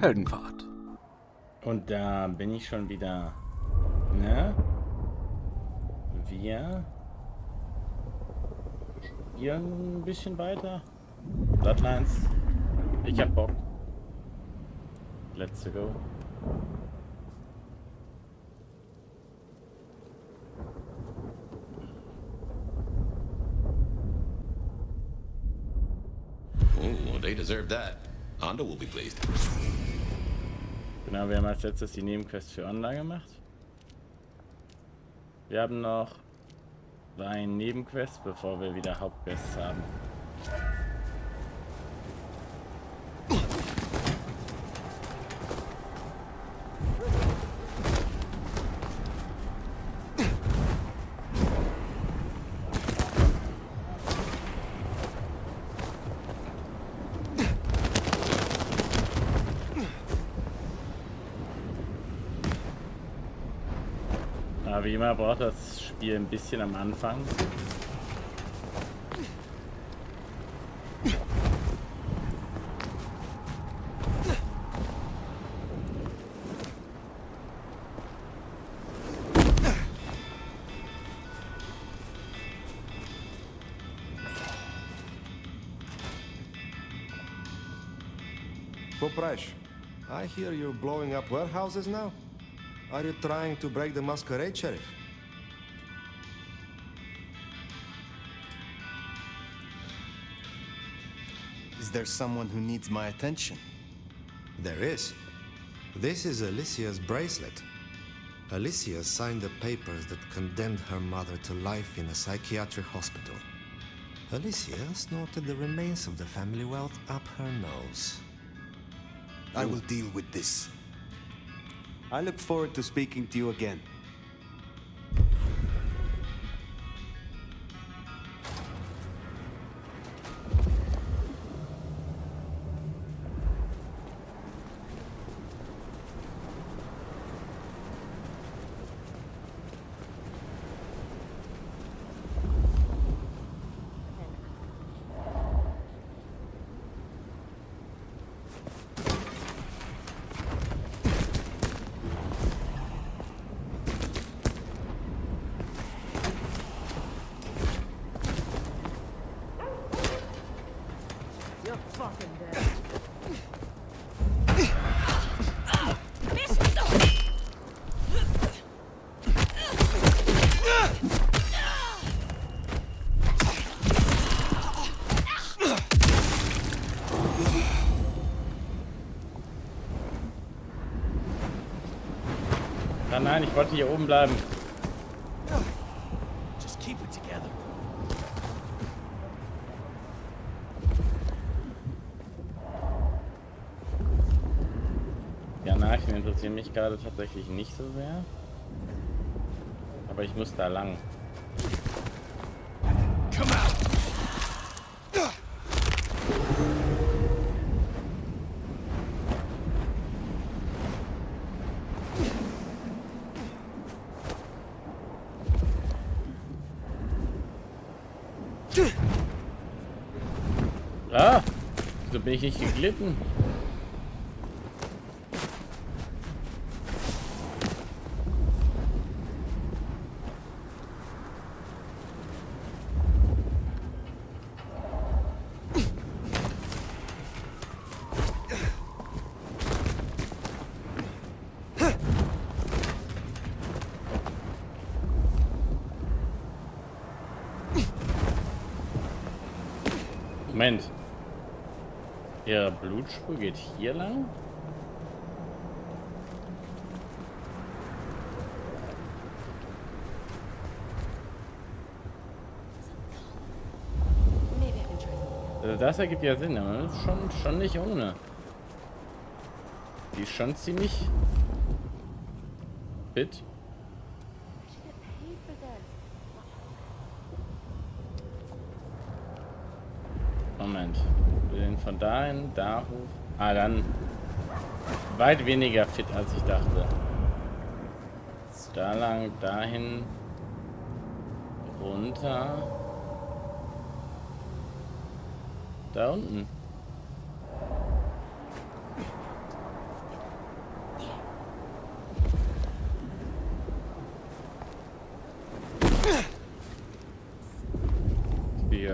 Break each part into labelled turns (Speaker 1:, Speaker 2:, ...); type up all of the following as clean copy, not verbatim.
Speaker 1: Heldenfahrt.
Speaker 2: Und da bin ich schon wieder. Ne? Wir spielen ein bisschen weiter. Bloodlines. Ich hab Bock. Let's go.
Speaker 3: Oh, they deserve that. Hondo will be pleased.
Speaker 2: Genau, wir haben als letztes die Nebenquest für Online gemacht. Wir haben noch 3 Nebenquests, bevor wir wieder Hauptquests haben. Aber wie immer braucht das Spiel ein bisschen am Anfang.
Speaker 4: Poprash, I hear you're blowing up warehouses now? Are you trying to break the Masquerade, Sheriff?
Speaker 5: Is there someone who needs my attention?
Speaker 4: There is. This is Alicia's bracelet. Alicia signed the papers that condemned her mother to life in a psychiatric hospital. Alicia snorted the remains of the family wealth up her nose.
Speaker 5: I will deal with this. I look forward to speaking to you again.
Speaker 2: Nein, ich wollte hier oben bleiben.
Speaker 5: Just keep it together.
Speaker 2: Ja, Nachrichten interessieren mich gerade tatsächlich nicht so sehr. Aber ich muss da lang.
Speaker 5: Come out.
Speaker 2: Ah! So bin ich nicht geglitten. Moment. Ihre Blutspur geht hier lang? Also das ergibt ja Sinn, aber das ist schon nicht ohne. Die ist schon ziemlich fit. Moment. Wir sind von dahin, da hoch. Ah, dann weit weniger fit, als ich dachte. Da lang, dahin, runter. Da unten.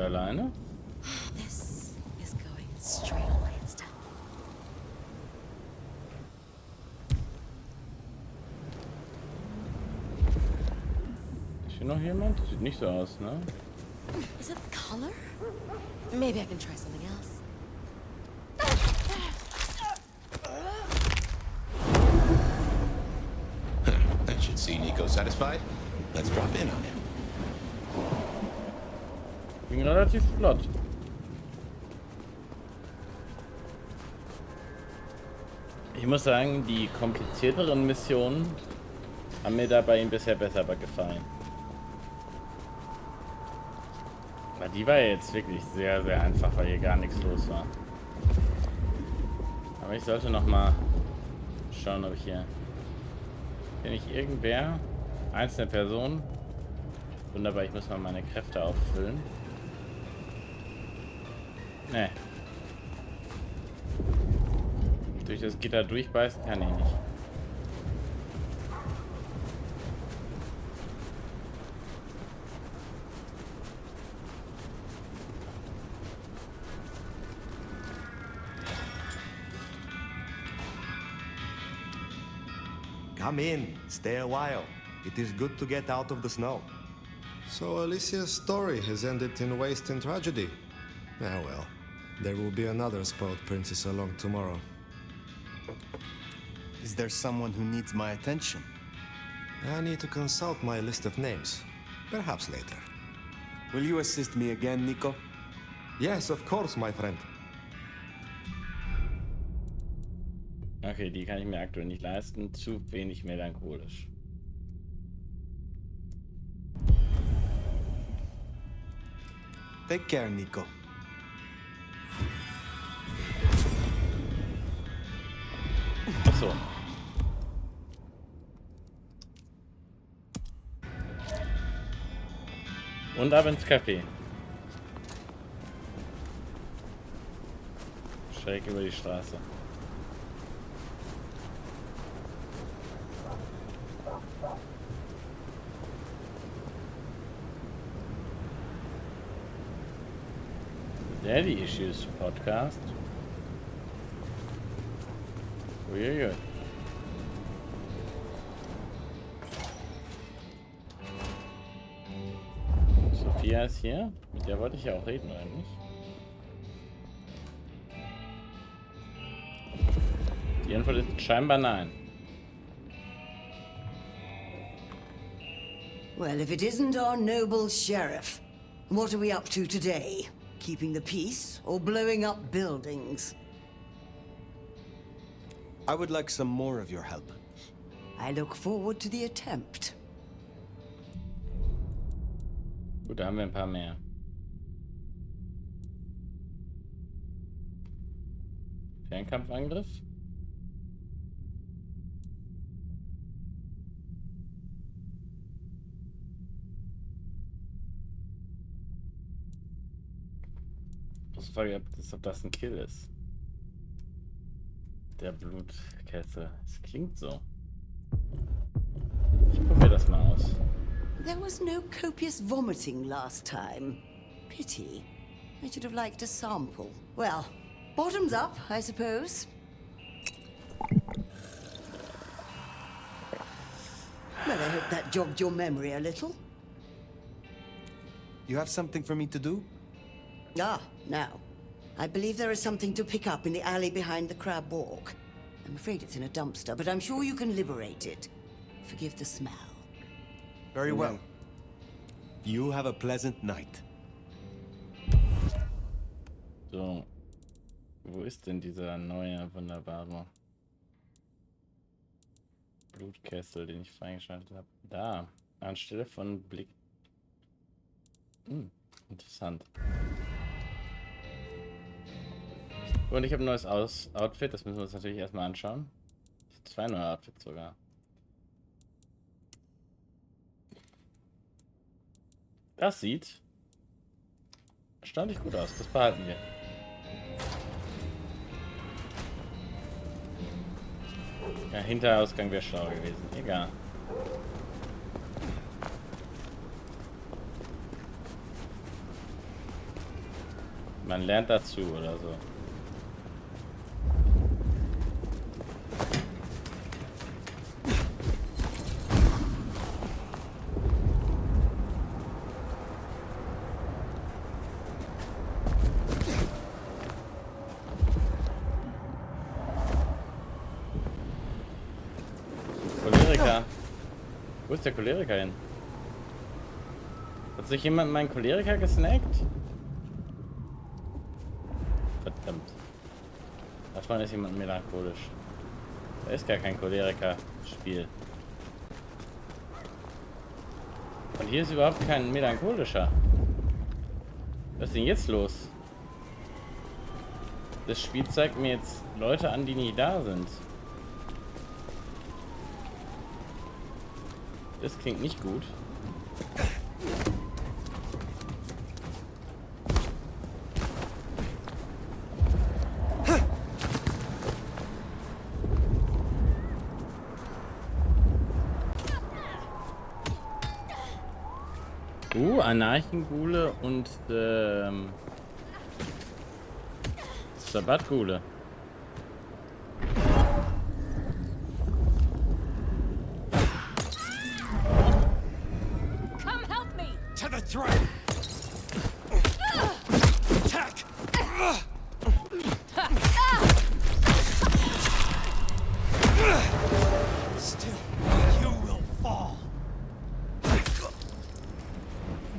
Speaker 2: alleine?
Speaker 1: This is going straight away its time.
Speaker 2: Ist hier noch jemand? Sieht nicht so aus, ne?
Speaker 1: Is it color? Maybe I can try something else.
Speaker 3: That should see Nico satisfied. Let's drop in on him.
Speaker 2: Ging relativ flott. Ich muss sagen, die komplizierteren Missionen haben mir da bei ihm bisher besser gefallen. Aber die war jetzt wirklich sehr, sehr einfach, weil hier gar nichts los war. Aber ich sollte noch mal schauen, ob ich hier... Bin ich irgendwer? Einzelne Person? Wunderbar, ich muss mal meine Kräfte auffüllen. Ne. Durch das Gitter durchbeißen kann ich nicht.
Speaker 5: Come in, stay a while. It is good to get out of the snow.
Speaker 4: So Alicia's story has ended in waste and tragedy. Ah well, there will be another spoiled princess along tomorrow.
Speaker 5: Is there someone who needs my attention?
Speaker 4: I need to consult my list of names. Perhaps later.
Speaker 5: Will you assist me again, Nico?
Speaker 4: Yes, of course, my friend.
Speaker 2: Okay, die kann ich mir aktuell nicht leisten. Zu wenig melancholisch.
Speaker 5: Take care, Nico.
Speaker 2: Achso. Und ab ins Café. Schräg über die Straße. Daddy Issues Podcast. Uiuiui. Sophia ist hier. Mit der wollte ich ja auch reden, oder nicht? Die Antwort ist scheinbar nein.
Speaker 6: Well, if it isn't our noble sheriff, what are we up to today? Keeping the peace or blowing up buildings?
Speaker 5: I would like some more of your help.
Speaker 6: I look forward to the attempt.
Speaker 2: Gut, da haben wir ein paar mehr. Fernkampfangriff? Ich frage, ob das ein Kill ist. Der Blutkessel. Es klingt so. Ich probiere das mal aus.
Speaker 6: There was no copious vomiting last time. Pity. I should have liked a sample. Well, bottoms up, I suppose. Well, I hope that jogged your memory a little.
Speaker 5: You have something for me to do?
Speaker 6: Ah, now. I believe there is something to pick up in the alley behind the crab walk. I'm afraid it's in a dumpster, but I'm sure you can liberate it. Forgive the smell.
Speaker 5: Very well. You have a pleasant night.
Speaker 2: So. Wo ist denn dieser neue, wunderbare Blutkessel, den ich freigeschaltet habe? Da. Anstelle von Blick. Interessant. Und ich habe ein neues Outfit, das müssen wir uns natürlich erstmal anschauen. 2 neue Outfits sogar. Das sieht erstaunlich gut aus, das behalten wir. Ja, Hinterausgang wäre schlau gewesen, egal. Man lernt dazu oder so. Choleriker. Wo ist der Choleriker hin? Hat sich jemand meinen Choleriker gesnackt? Verdammt. Da vorne ist jemand melancholisch. Da ist gar kein Choleriker-Spiel. Und hier ist überhaupt kein melancholischer. Was ist denn jetzt los? Das Spiel zeigt mir jetzt Leute an, die nicht da sind. Das klingt nicht gut. Anarchengule und Sabbatgule.
Speaker 1: Come help me!
Speaker 7: To the threat! Attack! Still, you will fall.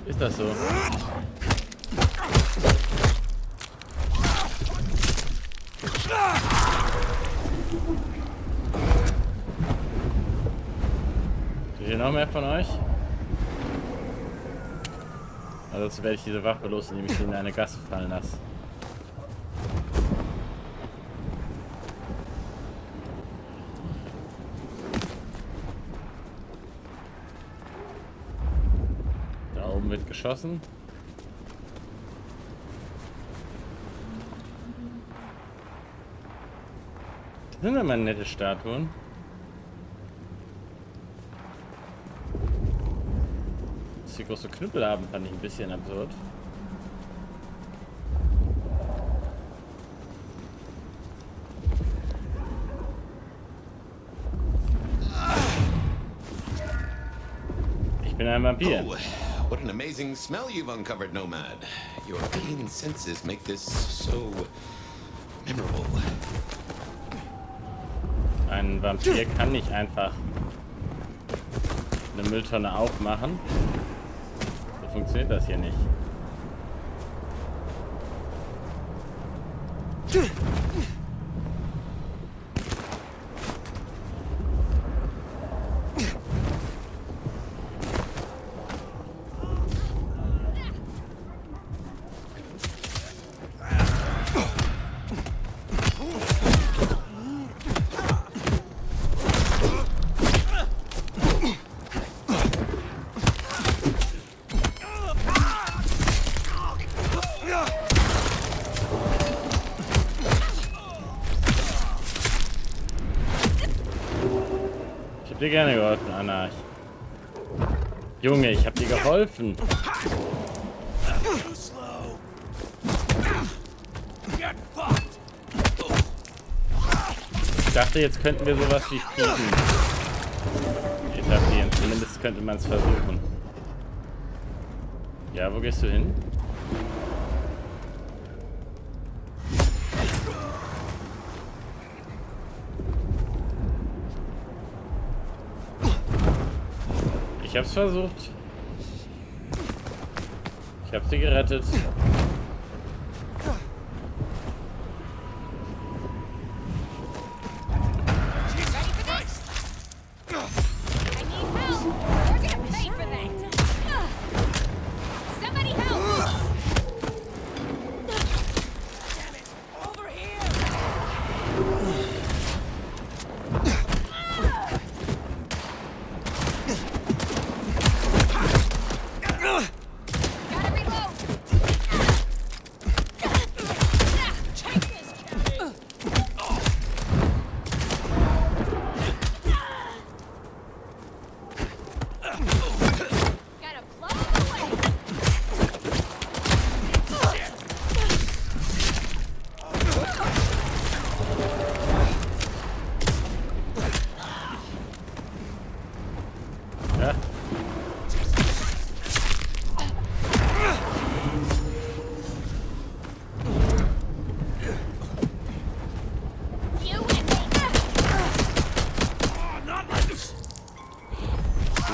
Speaker 2: Ist das so? Seht ihr noch mehr von euch? Also werde ich diese Wache los, indem ich sie in eine Gasse fallen lasse. Da oben wird geschossen. Das sind immer nette Statuen. Dass die große Knüppel haben, fand ich ein bisschen absurd. Ich bin ein Vampir.
Speaker 3: Oh, what an amazing smell you've uncovered, Nomad. Your keen senses make this so memorable.
Speaker 2: Ein Vampir kann nicht einfach eine Mülltonne aufmachen. So funktioniert das hier nicht. Ich hab dir gerne geholfen, Anarch. Junge, ich hab dir geholfen.
Speaker 7: Too slow. Get fucked.
Speaker 2: Ich dachte, jetzt könnten wir sowas wie Frieden etablieren. Zumindest könnte man es versuchen. Ja, wo gehst du hin? Ich hab's versucht. Ich hab sie gerettet.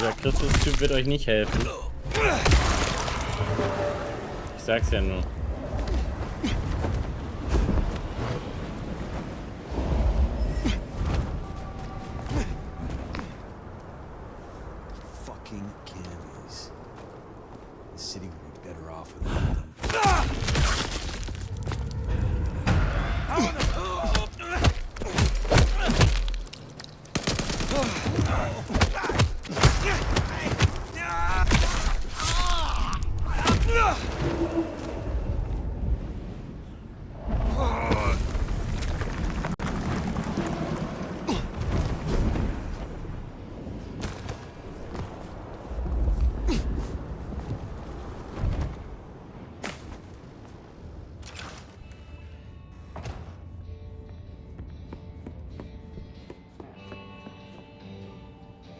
Speaker 2: Dieser Christus-Typ wird euch nicht helfen. Ich sag's ja nur.
Speaker 5: Fucking candies. The city would be better off without them.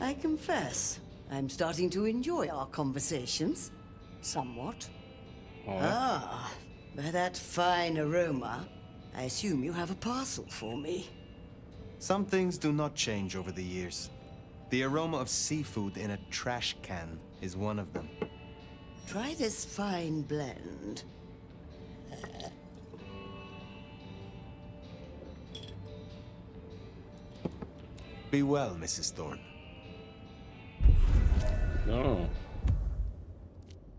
Speaker 6: I confess, I'm starting to enjoy our conversations. Somewhat.
Speaker 2: Oh.
Speaker 6: Ah, by that fine aroma, I assume you have a parcel for me.
Speaker 5: Some things do not change over the years. The aroma of seafood in a trash can is one of them.
Speaker 6: Try this fine blend.
Speaker 5: Be well, Mrs. Thorne.
Speaker 2: So.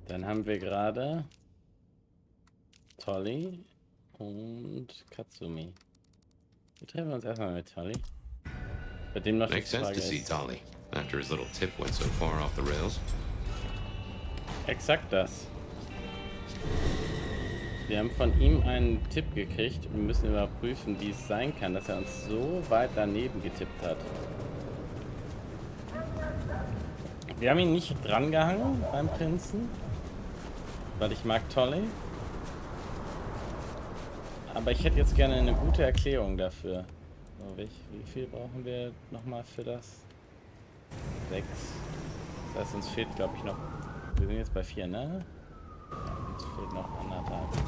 Speaker 2: Dann haben wir gerade Tolly und Katsumi. Wir treffen uns erstmal mit Tolly. Bei dem noch die
Speaker 3: Makes sense
Speaker 2: Frage
Speaker 3: to see
Speaker 2: ist.
Speaker 3: Tolly after his little tip went so far off the rails.
Speaker 2: Exakt das. Wir haben von ihm einen Tipp gekriegt und müssen überprüfen, wie es sein kann, dass er uns so weit daneben getippt hat. Wir haben ihn nicht drangehangen beim Prinzen, weil ich mag Tolly. Aber ich hätte jetzt gerne eine gute Erklärung dafür. So, wie viel brauchen wir nochmal für das? 6. Das heißt, uns fehlt, glaube ich, noch... Wir sind jetzt bei 4, ne? Uns fehlt noch 1,5.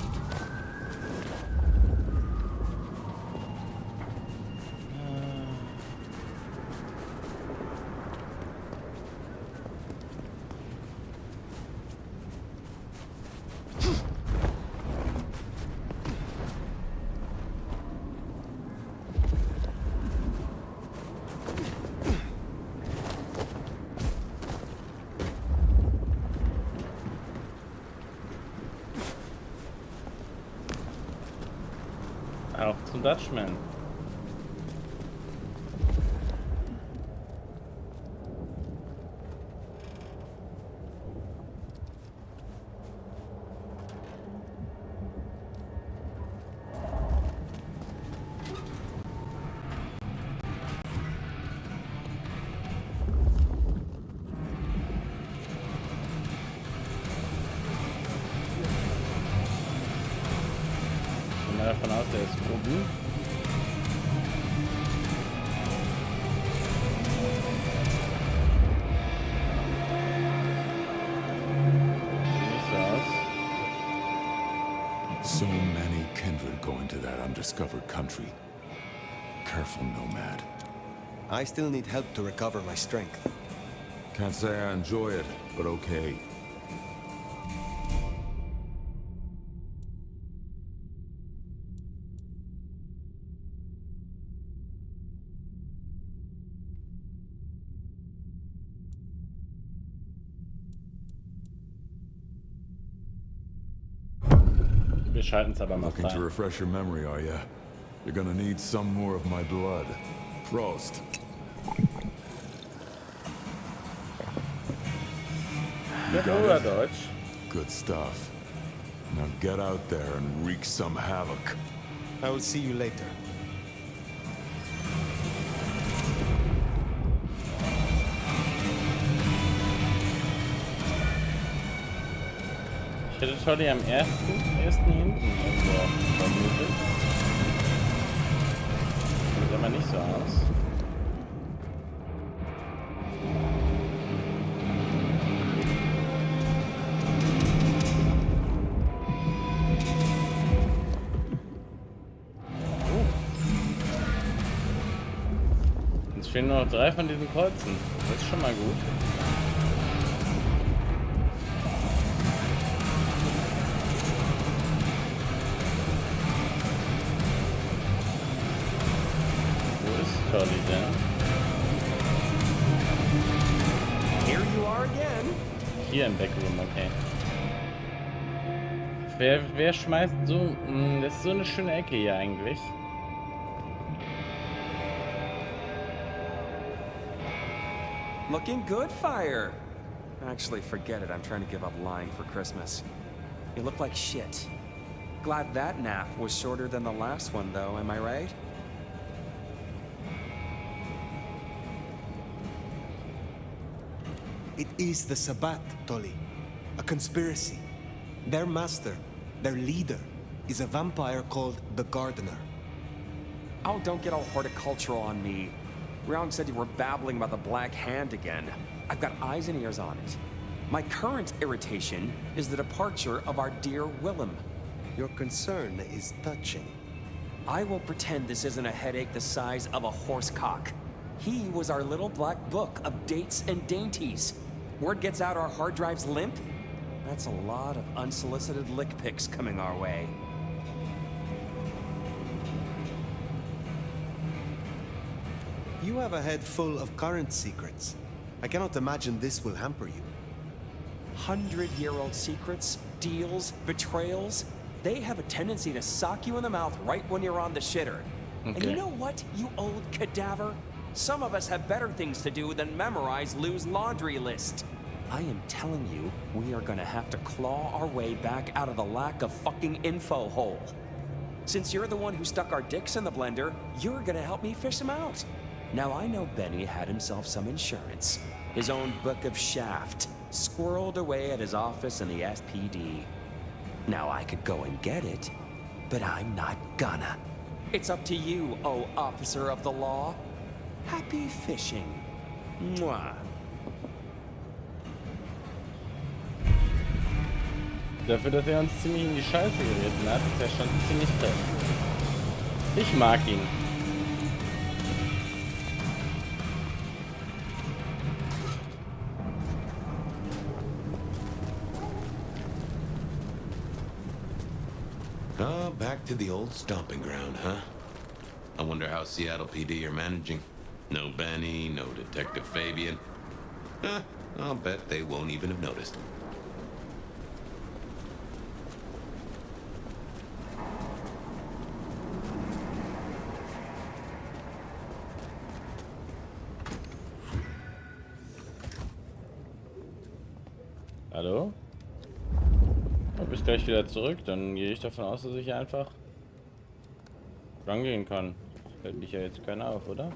Speaker 2: Auch zum Dutchman. Gehen wir davon aus, der ist oben. Sieht nicht so aus.
Speaker 8: So many kindred going to that undiscovered country. Careful, nomad.
Speaker 5: I still need help to recover my strength.
Speaker 8: Can't say I enjoy it, but okay.
Speaker 2: Wir schalten es aber mal
Speaker 8: Looking to
Speaker 2: frei.
Speaker 8: refresh your memory, are ya? You're gonna need some more of my blood. Prost.
Speaker 2: Ja, Toreador-Deutsch.
Speaker 8: Good stuff. Now get out there and wreak some havoc.
Speaker 5: I will see you later.
Speaker 2: Ich hätte Tolly am ersten hinten irgendwo vermutet. Sieht aber nicht so aus. Uns fehlen nur noch 3 von diesen Kreuzen. Das ist schon mal gut. Tolly denn?
Speaker 9: Here you are again.
Speaker 2: Hier im Backroom, okay. Wer schmeißt so... das ist so eine schöne Ecke hier eigentlich.
Speaker 9: Looking good, Fire. Actually, forget it. I'm trying to give up lying for Christmas. You look like shit. Glad that nap was shorter than the last one, though. Am I right?
Speaker 5: It is the Sabbat, Tolly. A conspiracy. Their master, their leader, is a vampire called the Gardener.
Speaker 9: Oh, don't get all horticultural on me. Ryong said you were babbling about the Black Hand again. I've got eyes and ears on it. My current irritation is the departure of our dear Willem.
Speaker 5: Your concern is touching.
Speaker 9: I will pretend this isn't a headache the size of a horse cock. He was our little black book of dates and dainties. Word gets out our hard drive's limp? That's a lot of unsolicited lick pics coming our way.
Speaker 5: You have a head full of current secrets. I cannot imagine this will hamper you.
Speaker 9: 100-year-old secrets, deals, betrayals, they have a tendency to sock you in the mouth right when you're on the shitter. And you know what, you old cadaver? Some of us have better things to do than memorize Lou's laundry list. I am telling you, we are gonna have to claw our way back out of the lack of fucking info hole. Since you're the one who stuck our dicks in the blender, you're gonna help me fish them out. Now I know Benny had himself some insurance. His own book of Shaft, squirreled away at his office in the SPD. Now I could go and get it, but I'm not gonna. It's up to you, oh officer of the law. Happy fishing. Mwah.
Speaker 2: Dafür, dass er uns ziemlich in die Scheiße geritten hat, ist er schon ziemlich toll. Ich mag ihn.
Speaker 3: Oh, back to the old stomping ground, huh? I wonder how Seattle PD are managing. No Benny, no Detective Fabian. I'll bet they won't even have noticed.
Speaker 2: Hallo? Ja, bis gleich wieder zurück. Dann gehe ich davon aus, dass ich einfach rangehen kann. Das fällt mich ja jetzt keiner auf, oder?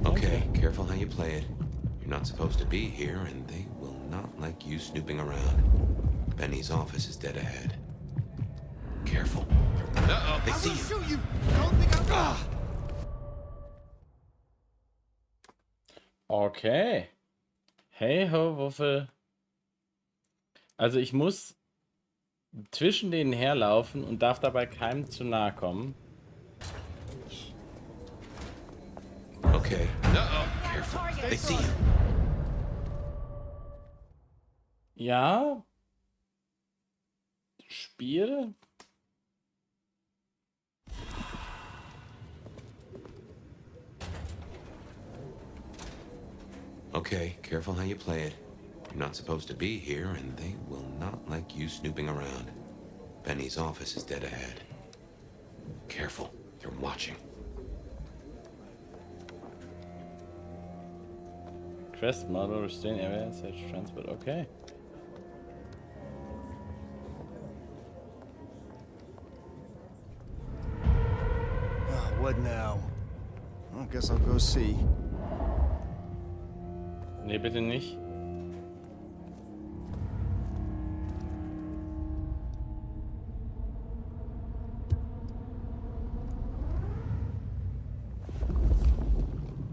Speaker 3: Okay, careful how you play it. You're not supposed to be here, and they will not like you snooping around. Benny's office is dead ahead. Careful. Uh-oh, they see you.
Speaker 7: Shoot you! Don't think I'm...
Speaker 2: Okay. Hey ho, Wuffel. Also ich muss zwischen denen herlaufen und darf dabei keinem zu nahe kommen.
Speaker 3: Okay. Uh-oh, careful. They see you.
Speaker 2: Ja. Spiel.
Speaker 3: Okay, careful how you play it. You're not supposed to be here, and they will not like you snooping around. Benny's office is dead ahead. Careful, they're watching.
Speaker 2: Quest model, restrain area, search transport, okay.
Speaker 5: What now? I guess I'll go see.
Speaker 2: Nee, bitte nicht.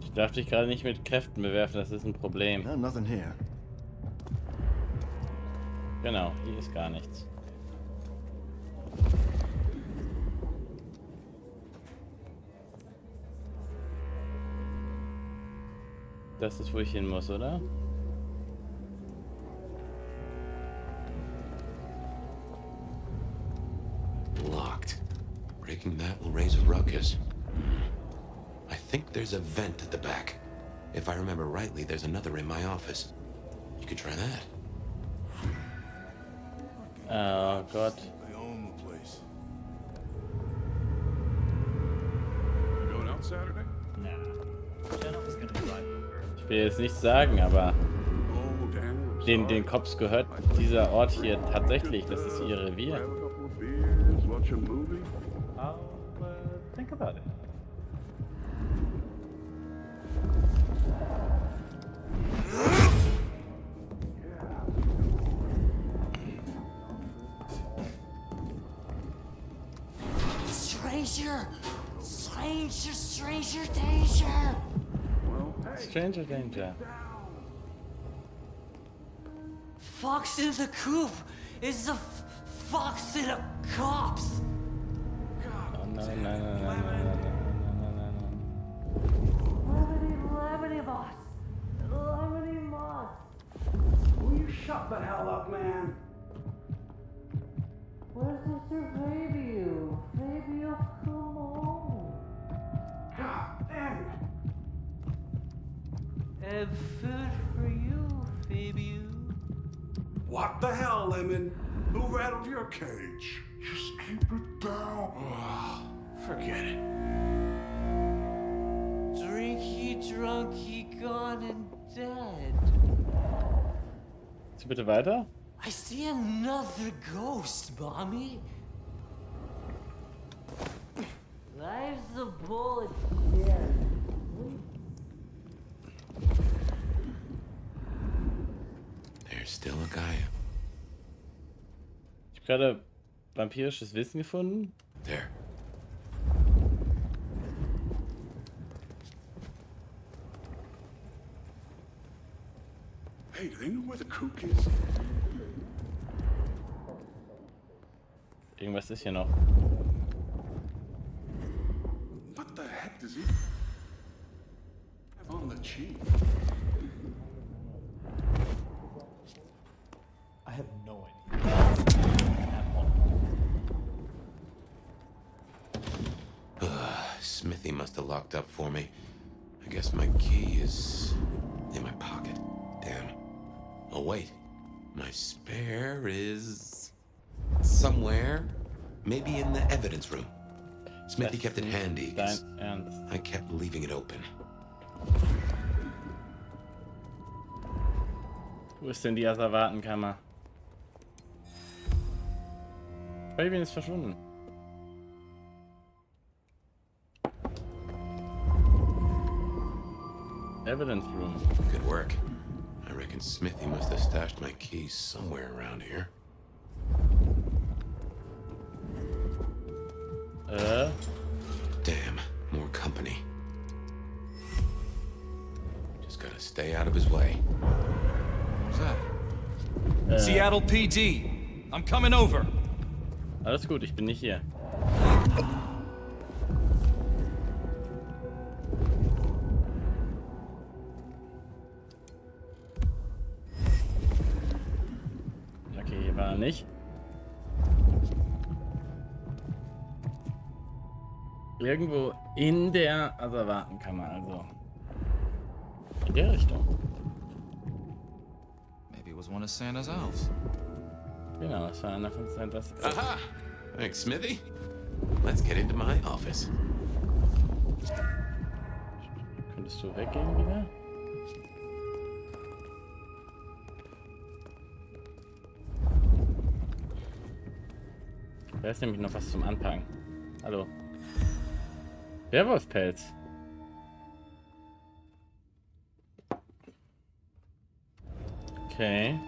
Speaker 2: Ich darf dich gerade nicht mit Kräften bewerfen, das ist ein Problem.
Speaker 5: No, nothing here.
Speaker 2: Genau, hier ist gar nichts. Das ist, wo ich hin muss, oder?
Speaker 3: Breaking that will raise a ruckus. I think there's a vent at the back. If I remember rightly, there's another in my office. You could try that.
Speaker 2: Oh Gott.
Speaker 8: They own the place. You going out Saturday?
Speaker 2: Ich will jetzt nichts sagen, aber
Speaker 8: Oh, damn.
Speaker 2: den Cops gehört dieser Ort hier tatsächlich. Das ist ihr Revier.
Speaker 8: Have a couple of beers, watch a movie.
Speaker 2: I'll think about it.
Speaker 6: Stranger! Stranger danger!
Speaker 2: Stranger danger.
Speaker 6: Fox in the coop is a fox in a cops!
Speaker 2: Oh nein, nein, nein, nein, nein, nein, nein,
Speaker 6: Lemony moss!
Speaker 7: Will you shut the hell up, man?
Speaker 6: Where's Mr. Fabio? Fabio, come on!
Speaker 7: God damn it.
Speaker 6: And food for you, Fabio.
Speaker 7: What the hell, Lemon? Who rattled your cage?
Speaker 8: Just keep it down.
Speaker 7: Forget it.
Speaker 6: Drinky, drunky, gone and dead.
Speaker 2: Jetzt bitte weiter.
Speaker 6: I see another ghost, Mommy. Life's a bullet.
Speaker 3: There's still a guy.
Speaker 2: Ich habe gerade vampirisches Wissen gefunden.
Speaker 3: There.
Speaker 8: Hey, do they know where the cook is?
Speaker 2: Irgendwas ist hier noch.
Speaker 8: What the heck does he have on the chief?
Speaker 10: I have no idea.
Speaker 3: Smithy must have locked up for me. I guess my key is in my pocket. Damn. Oh, wait. My spare is somewhere. Maybe in the evidence room. Smithy kept it handy. 'Cause
Speaker 2: Dein Ernst.
Speaker 3: I kept leaving it open.
Speaker 2: Wo ist denn die Asservatenkammer? Fabian ist verschwunden. Evidence room.
Speaker 3: Good work. I reckon Smithy must have stashed my keys somewhere around here. Damn, more company. Just gotta stay out of his way.
Speaker 10: What's that? Seattle PD. I'm coming over.
Speaker 2: Alles gut, ich bin nicht hier. Okay, hier war er nicht. Irgendwo in der Asservatenkammer, also in der Richtung.
Speaker 10: Maybe it was one of Santa's elves.
Speaker 2: Genau, das war einer von Santas.
Speaker 3: Aha! Thanks, Smithy. Let's get into my office.
Speaker 2: Könntest du weggehen wieder? Da ist nämlich noch was zum Anpacken. Hallo. Werwolfpelz. Okay.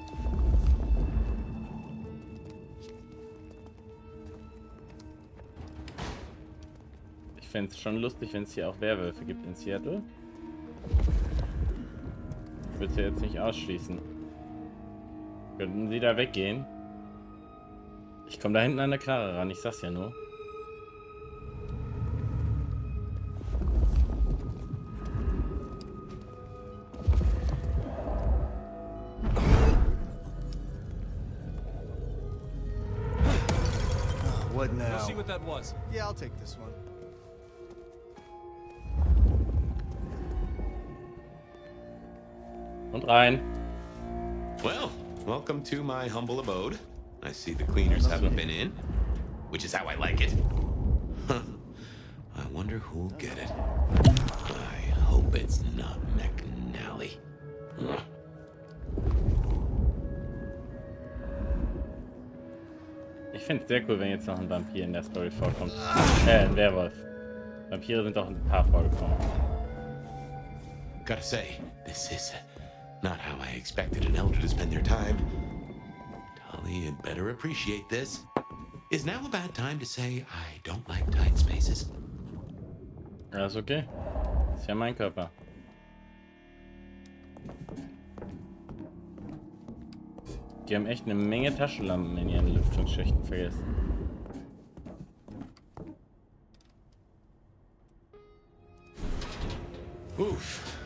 Speaker 2: Ich fände es schon lustig, wenn es hier auch Werwölfe gibt in Seattle. Ich würde es ja jetzt nicht ausschließen. Könnten sie da weggehen? Ich komme da hinten an der Knarre ran, ich sag's ja nur.
Speaker 5: What
Speaker 10: Go
Speaker 5: now?
Speaker 10: see what that was.
Speaker 5: Yeah, I'll take this one.
Speaker 2: Und rein.
Speaker 3: Well, welcome to my humble abode. I see the cleaners haven't been in, which is how I like it. Huh. I wonder who'll get it. I hope it's not McNally.
Speaker 2: Ich finde es sehr cool, wenn jetzt noch ein Vampir in der Story vorkommt. Ein Werwolf. Vampire sind auch ein paar vorgekommen.
Speaker 3: Gotta say, this is not how I expected an elder to spend their time. Tully had better appreciate this. Is now a bad time to say I don't like tight spaces?
Speaker 2: Ja, ist okay. Ist ja mein Körper. Die haben echt eine Menge Taschenlampen in ihren Lüftungsschächten vergessen.
Speaker 3: Oof.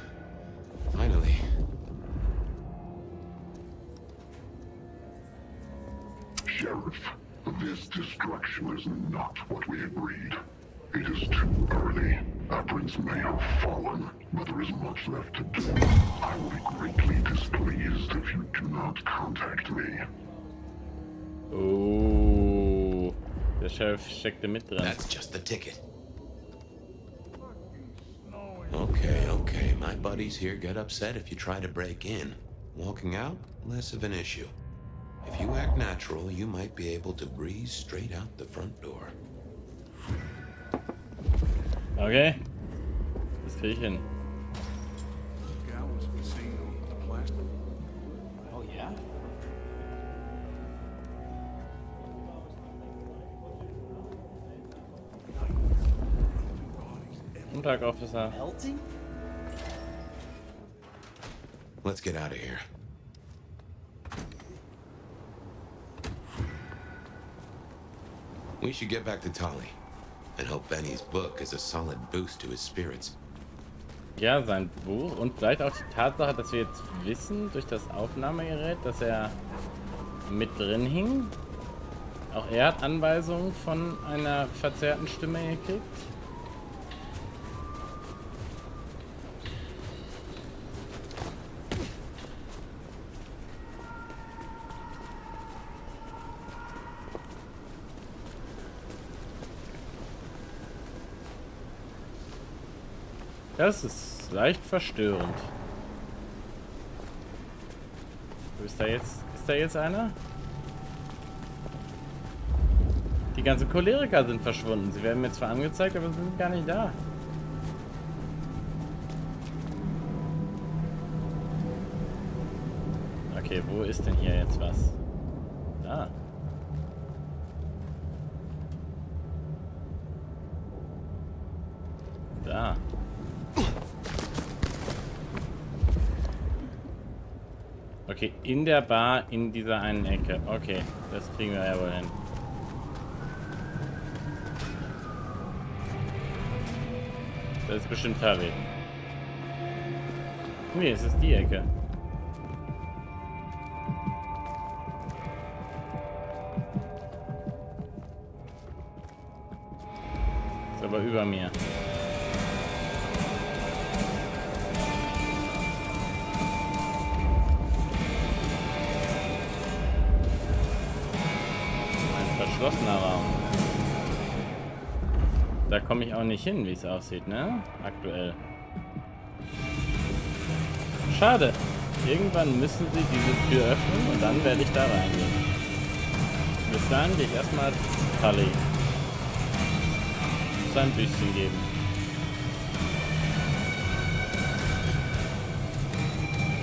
Speaker 3: Finally.
Speaker 11: Sheriff, this destruction is not what we agreed. It is too early. Our prince may have fallen, but there is much left to do. I will be greatly displeased if you do not contact me.
Speaker 2: Oh, der Sheriff steckte mit drin.
Speaker 3: That's just the ticket. Okay. My buddies here get upset if you try to break in. Walking out, less of an issue. If you act natural, you might be able to breeze straight out the front door.
Speaker 2: Okay. Das krieg ich hin.
Speaker 7: Gallows we seen on the plastic.
Speaker 9: Oh, yeah?
Speaker 2: Guten Tag, Officer.
Speaker 9: Melting?
Speaker 3: Let's get out of here. We should get back to Tolly and hope Benny's book is a solid boost to his spirits.
Speaker 2: Ja, sein Buch und vielleicht auch die Tatsache, dass wir jetzt wissen durch das Aufnahmegerät, dass er mit drin hing. Auch er hat Anweisungen von einer verzerrten Stimme gekriegt. Das ist leicht verstörend. Ist da jetzt einer? Die ganzen Choleriker sind verschwunden. Sie werden mir zwar angezeigt, aber sie sind gar nicht da. Okay, wo ist denn hier jetzt was? Da. Da. Okay, in der Bar, in dieser einen Ecke. Okay, das kriegen wir ja wohl hin. Das ist bestimmt Harry. Nee, es ist die Ecke. Ist aber über mir. Geschlossener Raum. Da komme ich auch nicht hin, wie es aussieht, ne? Aktuell. Schade. Irgendwann müssen sie diese Tür öffnen und dann werde ich da reingehen. Bis dahin gehe ich erstmal Tully. Muss ein Büchchen geben.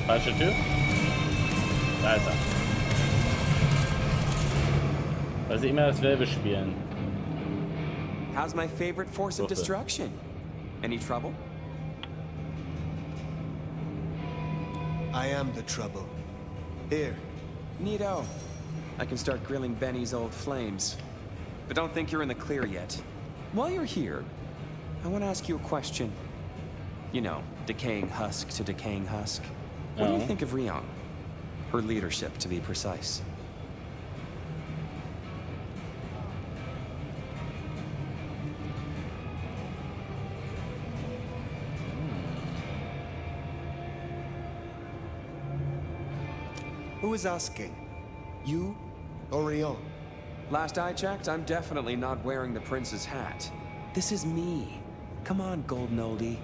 Speaker 2: Falsche Tür? Da ist er. Weil sie immer dasselbe spielen.
Speaker 9: How's my favorite force of destruction? Any trouble?
Speaker 5: I am the trouble. Here.
Speaker 9: Neato. I can start grilling Benny's old flames. But don't think you're in the clear yet. While you're here, I want to ask you a question. You know, decaying husk to decaying husk. What do you think of Rion? Her leadership, to be precise.
Speaker 5: Who is asking? You or Rion?
Speaker 9: Last I checked, I'm definitely not wearing the prince's hat. This is me. Come on, golden oldie.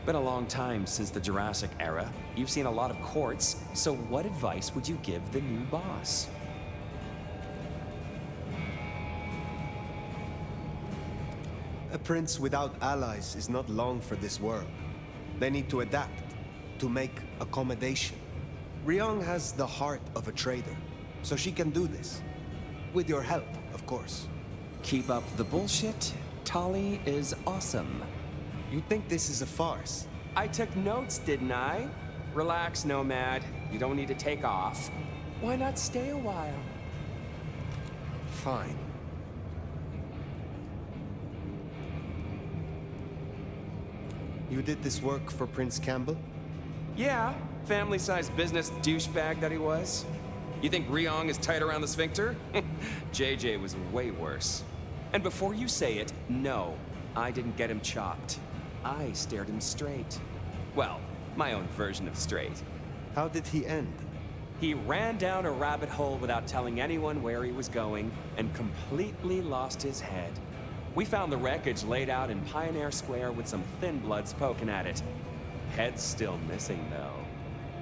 Speaker 9: Been a long time since the Jurassic era. You've seen a lot of courts, so what advice would you give the new boss?
Speaker 5: A prince without allies is not long for this world. They need to adapt, to make accommodation. Rion has the heart of a trader, so she can do this. With your help, of course.
Speaker 9: Keep up the bullshit. Tali is awesome.
Speaker 5: You think this is a farce?
Speaker 9: I took notes, didn't I? Relax, Nomad. You don't need to take off. Why not stay a while?
Speaker 5: Fine. You did this work for Prince Campbell?
Speaker 9: Yeah, family-sized business douchebag that he was. You think Rion is tight around the sphincter? JJ was way worse. And before you say it, no, I didn't get him chopped. I stared him straight. Well, my own version of straight.
Speaker 5: How did he end?
Speaker 9: He ran down a rabbit hole without telling anyone where he was going and completely lost his head. We found the wreckage laid out in Pioneer Square with some thin bloods poking at it. Head's still missing, though.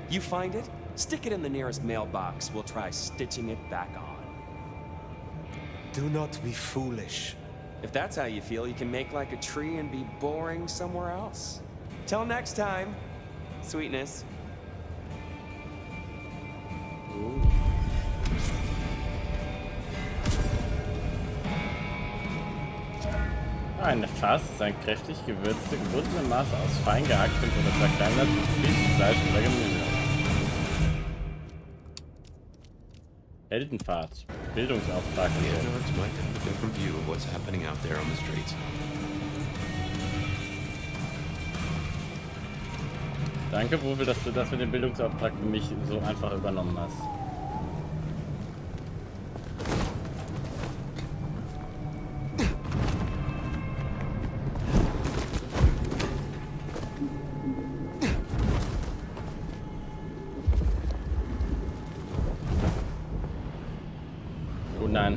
Speaker 9: You find it? Stick it in the nearest mailbox. We'll try stitching it back on.
Speaker 5: Do not be foolish.
Speaker 9: If that's how you feel, you can make like a tree and be boring somewhere else. Till next time, sweetness.
Speaker 2: Ooh. Eine Farce ist ein kräftig gewürzte, gebundene Masse aus fein gehacktem oder zerkleinertem Fisch, Fleisch oder Gemüse. Heldenfahrt. Bildungsauftrag.
Speaker 3: The Edwards might have a different view of what's happening out there on the streets.
Speaker 2: Danke, Wubel, dass du das mit dem Bildungsauftrag für mich so einfach übernommen hast. Oh nein.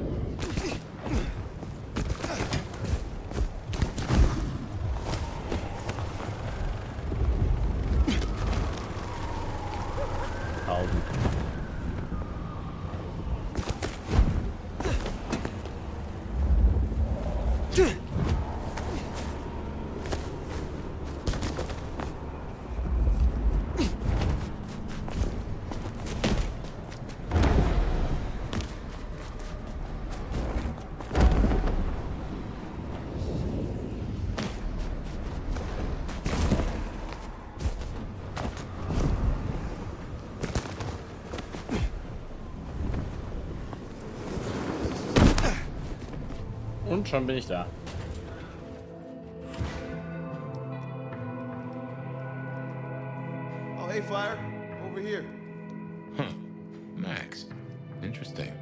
Speaker 2: Und schon bin ich da.
Speaker 12: Oh, hey, Fire. Over here.
Speaker 3: Huh. Max. Interesting.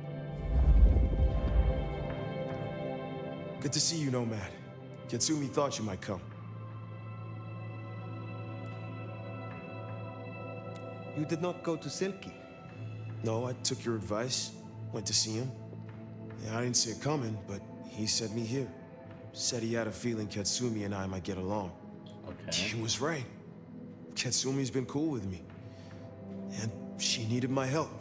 Speaker 12: Good to see you, Nomad. Katsumi thought you might come.
Speaker 5: You did not go to Silky.
Speaker 12: No, I took your advice. Went to see him. Yeah, I didn't see it coming, but he sent me here. Said he had a feeling Katsumi and I might get along.
Speaker 2: Okay.
Speaker 12: He was right. Katsumi's been cool with me. And she needed my help.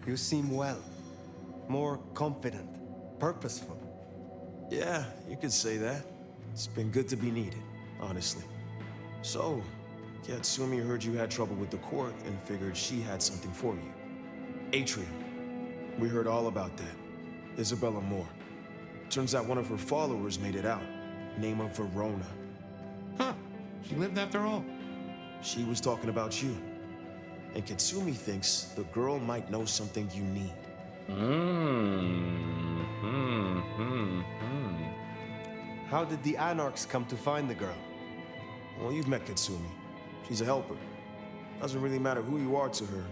Speaker 5: You seem well. More confident. Purposeful.
Speaker 12: Yeah, you could say that. It's been good to be needed, honestly. So, Katsumi heard you had trouble with the court and figured she had something for you. Atrium. We heard all about that. Isabella Moore. Turns out one of her followers made it out. Name of Verona.
Speaker 3: Huh. She lived after all.
Speaker 12: She was talking about you. And Katsumi thinks the girl might know something you need.
Speaker 5: How did the Anarchs come to find the girl?
Speaker 12: Well, you've met Katsumi. She's a helper. Doesn't really matter who you are to her,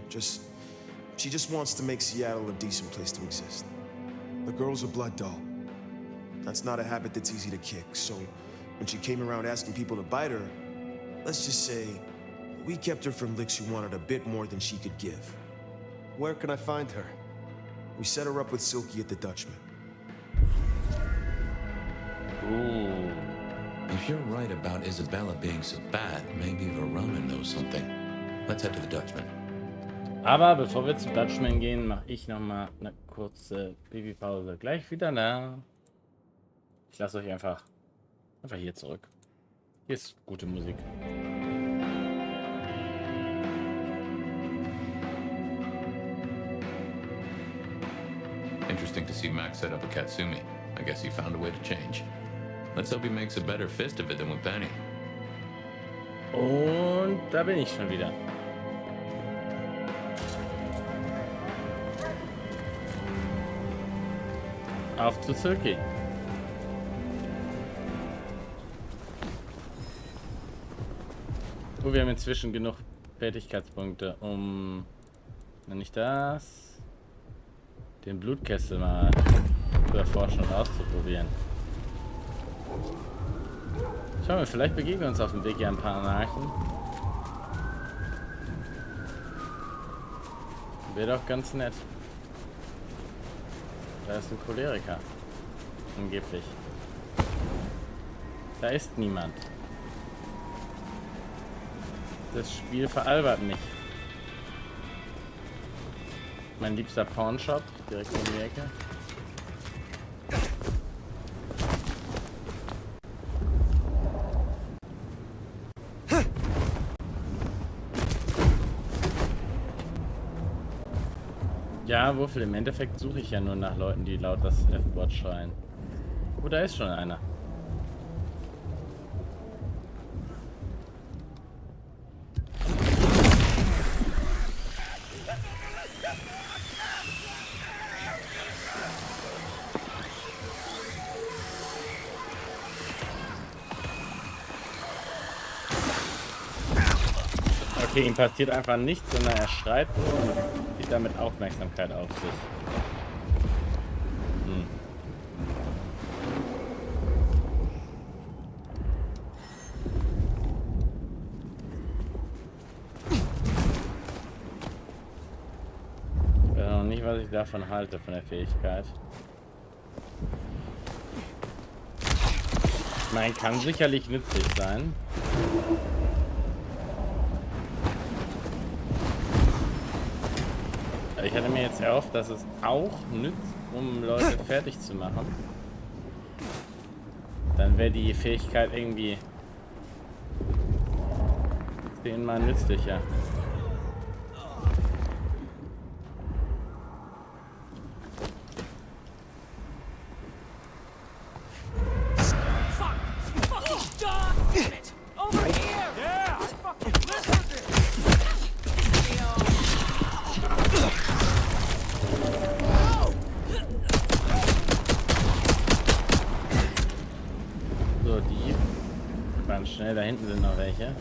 Speaker 12: she just wants to make Seattle a decent place to exist. The girl's a blood doll. That's not a habit that's easy to kick, so when she came around asking people to bite her, let's just say We kept her from licks who wanted a bit more than she could give.
Speaker 5: Where can I find her?
Speaker 12: We set her up with Silky at the Dutchman.
Speaker 2: Ooh.
Speaker 3: If you're right about Isabella being so bad, maybe Verona knows something. Let's head to the Dutchman.
Speaker 2: Aber bevor wir zum Dutchman gehen, mache ich nochmal eine kurze Babypause. Gleich wieder da. Ich lasse euch einfach hier zurück. Hier ist gute Musik.
Speaker 3: Interesting to see Max set up a Katsumi. I guess he found a way to change. Let's hope he makes a better fist of it than with Benny.
Speaker 2: Und da bin ich schon wieder. Auf zu Silky. Oh, wir haben inzwischen genug Fertigkeitspunkte, um, wenn nicht das, den Blutkessel mal zu erforschen und auszuprobieren. Schauen wir, vielleicht begegnen wir uns auf dem Weg hier ein paar Anarchen. Wäre doch ganz nett. Da ist ein Choleriker. Angeblich. Da ist niemand. Das Spiel veralbert mich. Mein liebster Pawnshop, direkt um die Ecke. Ja, Würfel, im Endeffekt suche ich ja nur nach Leuten, die laut das F-Wort schreien. Oh, da ist schon einer. Okay, ihm passiert einfach nichts, sondern er schreit nur und zieht damit Aufmerksamkeit auf sich. Ich weiß noch nicht, was ich davon halte, von der Fähigkeit. Ich meine, kann sicherlich nützlich sein. Ich hatte mir jetzt erhofft, dass es auch nützt, um Leute fertig zu machen. Dann wäre die Fähigkeit irgendwie 10-mal nützlicher. Schnell, da hinten sind noch welche.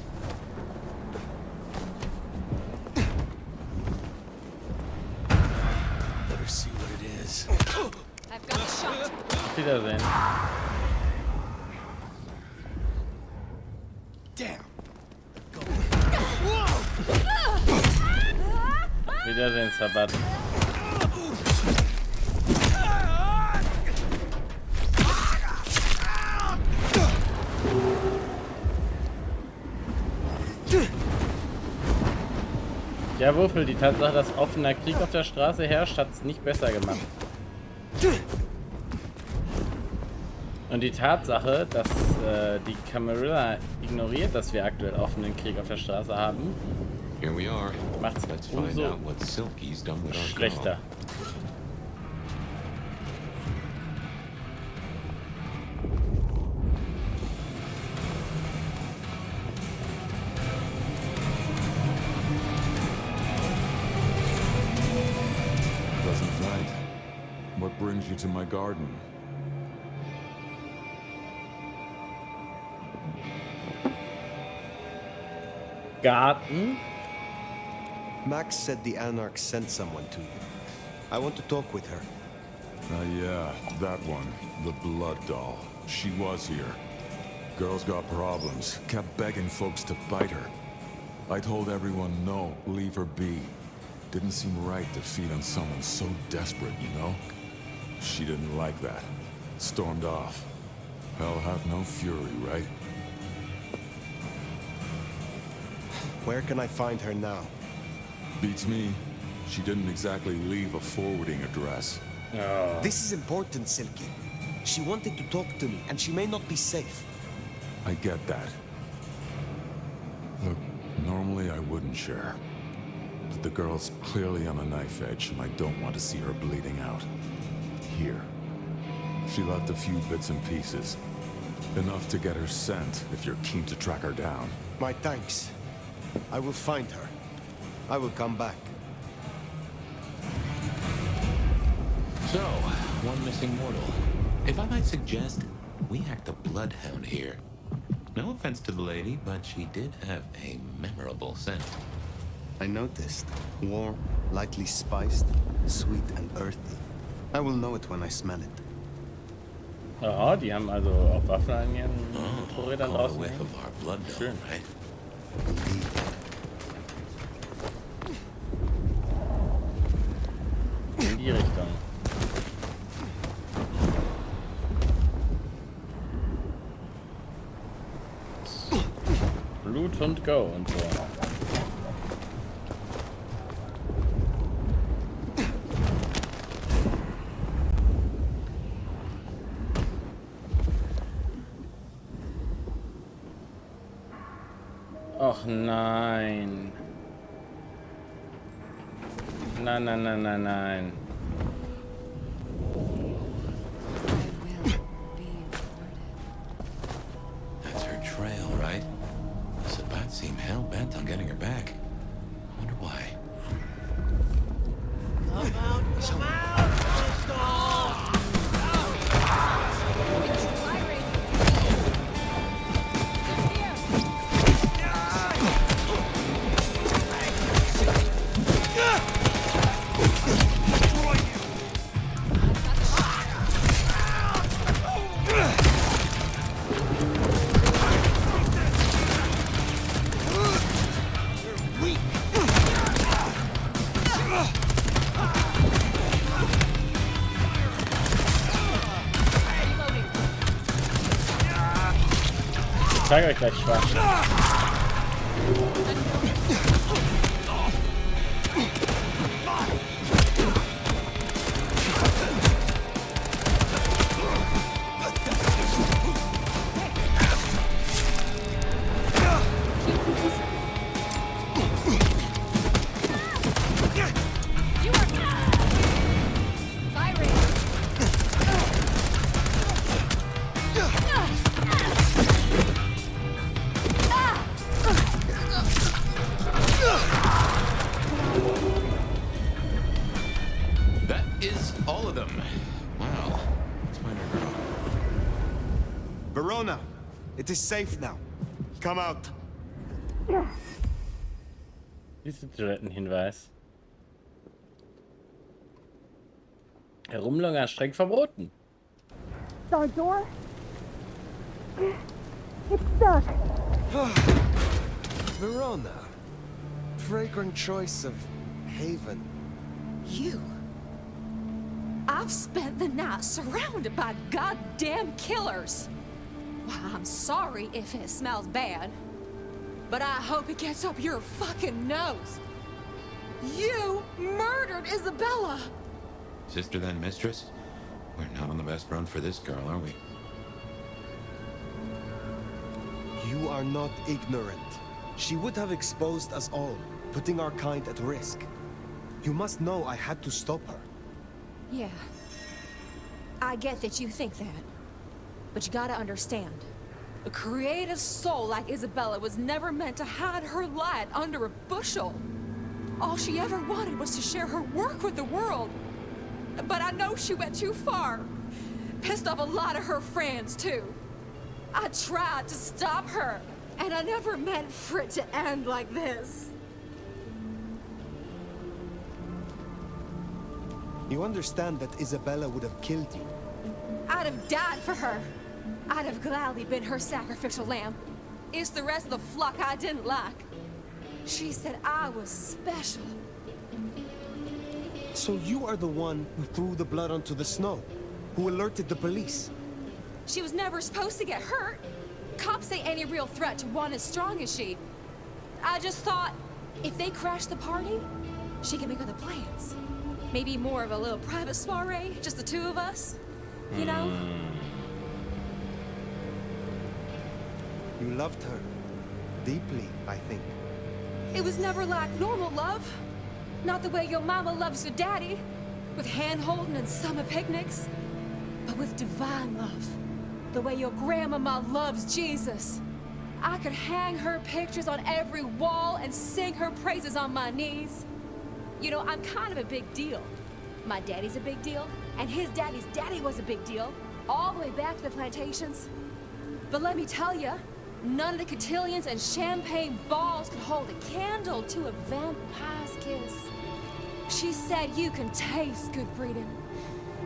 Speaker 2: Auf Wiedersehen. Auf Wiedersehen, Sabbat. Ja, Würfel, die Tatsache, dass offener Krieg auf der Straße herrscht, hat es nicht besser gemacht. Und die Tatsache, dass die Camarilla ignoriert, dass wir aktuell offenen Krieg auf der Straße haben, macht es umso schlechter.
Speaker 8: What brings you to my garden?
Speaker 2: Garten?
Speaker 5: Max said the Anarch sent someone to you. I want to talk with her.
Speaker 8: Yeah, that one. The blood doll. She was here. Girl's got problems. Kept begging folks to bite her. I told everyone no, leave her be. Didn't seem right to feed on someone so desperate, you know? She didn't like that. Stormed off. Hell have no fury, right?
Speaker 5: Where can I find her now?
Speaker 8: Beats me. She didn't exactly leave a forwarding address.
Speaker 5: This is important, Silky. She wanted to talk to me, and she may not be safe.
Speaker 8: I get that. Look, normally I wouldn't share. But the girl's clearly on a knife edge, and I don't want to see her bleeding out. Here. She left a few bits and pieces. Enough to get her sent, if you're keen to track her down.
Speaker 5: My thanks. I will find her. I will come back.
Speaker 3: So, one missing mortal. If I might suggest, we act the bloodhound here. No offense to the lady, but she did have a memorable scent.
Speaker 5: I noticed. Warm, lightly spiced, sweet and earthy. I will know it when I smell it.
Speaker 2: Ja, die haben also auch Waffen an ihren Toreadern
Speaker 3: Caught a
Speaker 2: draußen.
Speaker 3: whiff of our blood
Speaker 2: Schön.
Speaker 3: right?
Speaker 2: In die Richtung. Blut und Go und so. Och nein. Nein, nein, nein, nein, nein.
Speaker 3: That's her trail, right? The Sabbat seem hell-bent on getting her back. I wonder why.
Speaker 1: Come out,
Speaker 2: Ich zeige euch gleich schwach.
Speaker 3: That is all of them. Wow. Let's find her girl.
Speaker 5: Verona, it is safe now. Come out.
Speaker 2: Dieser Toilettenhinweis. Herumlungern streng verboten.
Speaker 13: Our door? It's stuck.
Speaker 5: Verona. Fragrant choice of haven.
Speaker 1: You? I've spent the night surrounded by goddamn killers. Well, I'm sorry if it smells bad, but I hope it gets up your fucking nose. You murdered Isabella!
Speaker 3: Sister then mistress? We're not on the best run for this girl, are we?
Speaker 5: You are not ignorant. She would have exposed us all, putting our kind at risk. You must know I had to stop her.
Speaker 1: Yeah. I get that you think that. But you gotta understand. A creative soul like Isabella was never meant to hide her light under a bushel. All she ever wanted was to share her work with the world. But I know she went too far. Pissed off a lot of her friends, too. I tried to stop her, and I never meant for it to end like this.
Speaker 5: You understand that Isabella would have killed you.
Speaker 1: I'd have died for her. I'd have gladly been her sacrificial lamb. It's the rest of the flock I didn't like. She said I was special.
Speaker 5: So you are the one who threw the blood onto the snow, who alerted the police.
Speaker 1: She was never supposed to get hurt. Cops ain't any real threat to one as strong as she. I just thought, if they crashed the party, she could make other plans. Maybe more of a little private soiree, just the two of us. You know?
Speaker 5: You loved her. Deeply, I think.
Speaker 1: It was never like normal love. Not the way your mama loves your daddy, with hand-holding and summer picnics. But with divine love. The way your grandmama loves Jesus. I could hang her pictures on every wall and sing her praises on my knees. You know, I'm kind of a big deal. My daddy's a big deal, and his daddy's daddy was a big deal, all the way back to the plantations. But let me tell you, none of the cotillions and champagne balls could hold a candle to a vampire's kiss. She said you can taste good breeding,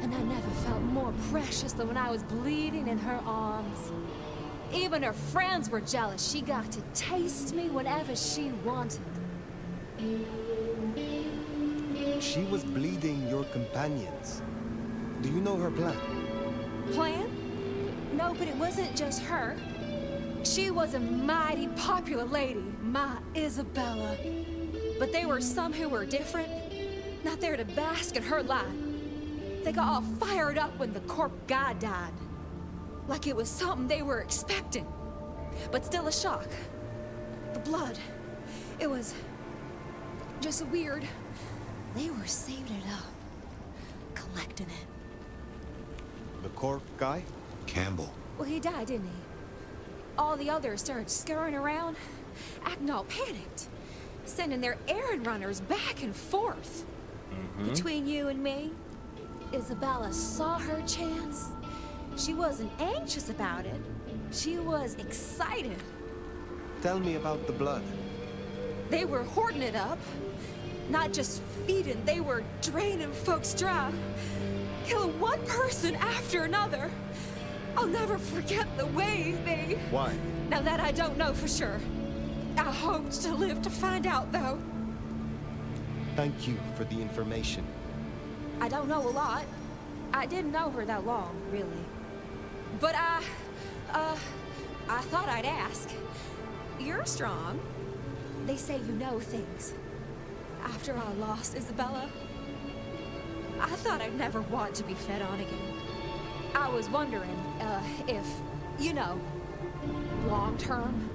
Speaker 1: and I never felt more precious than when I was bleeding in her arms. Even her friends were jealous. She got to taste me whenever she wanted.
Speaker 5: She was bleeding your companions. Do you know her plan?
Speaker 1: Plan? No, but it wasn't just her. She was a mighty popular lady, my Isabella. But there were some who were different, not there to bask in her light. They got all fired up when the corp guy died. Like it was something they were expecting. But still a shock. The blood. It was just weird. They were saving it up. Collecting it.
Speaker 5: The corp guy?
Speaker 3: Campbell.
Speaker 1: Well, he died, didn't he? All the others started scurrying around, acting all panicked. Sending their errand runners back and forth. Between you and me, Isabella saw her chance. She wasn't anxious about it. She was excited.
Speaker 5: Tell me about the blood.
Speaker 1: They were hoarding it up. Not just feeding, they were draining folks dry. Killing one person after another. I'll never forget the way they...
Speaker 5: Why?
Speaker 1: Now that I don't know for sure. I hoped to live to find out, though.
Speaker 5: Thank you for the information.
Speaker 1: I don't know a lot. I didn't know her that long, really. But I thought I'd ask. You're strong. They say you know things. After I lost Isabella, I thought I'd never want to be fed on again. I was wondering, if, you know, long term.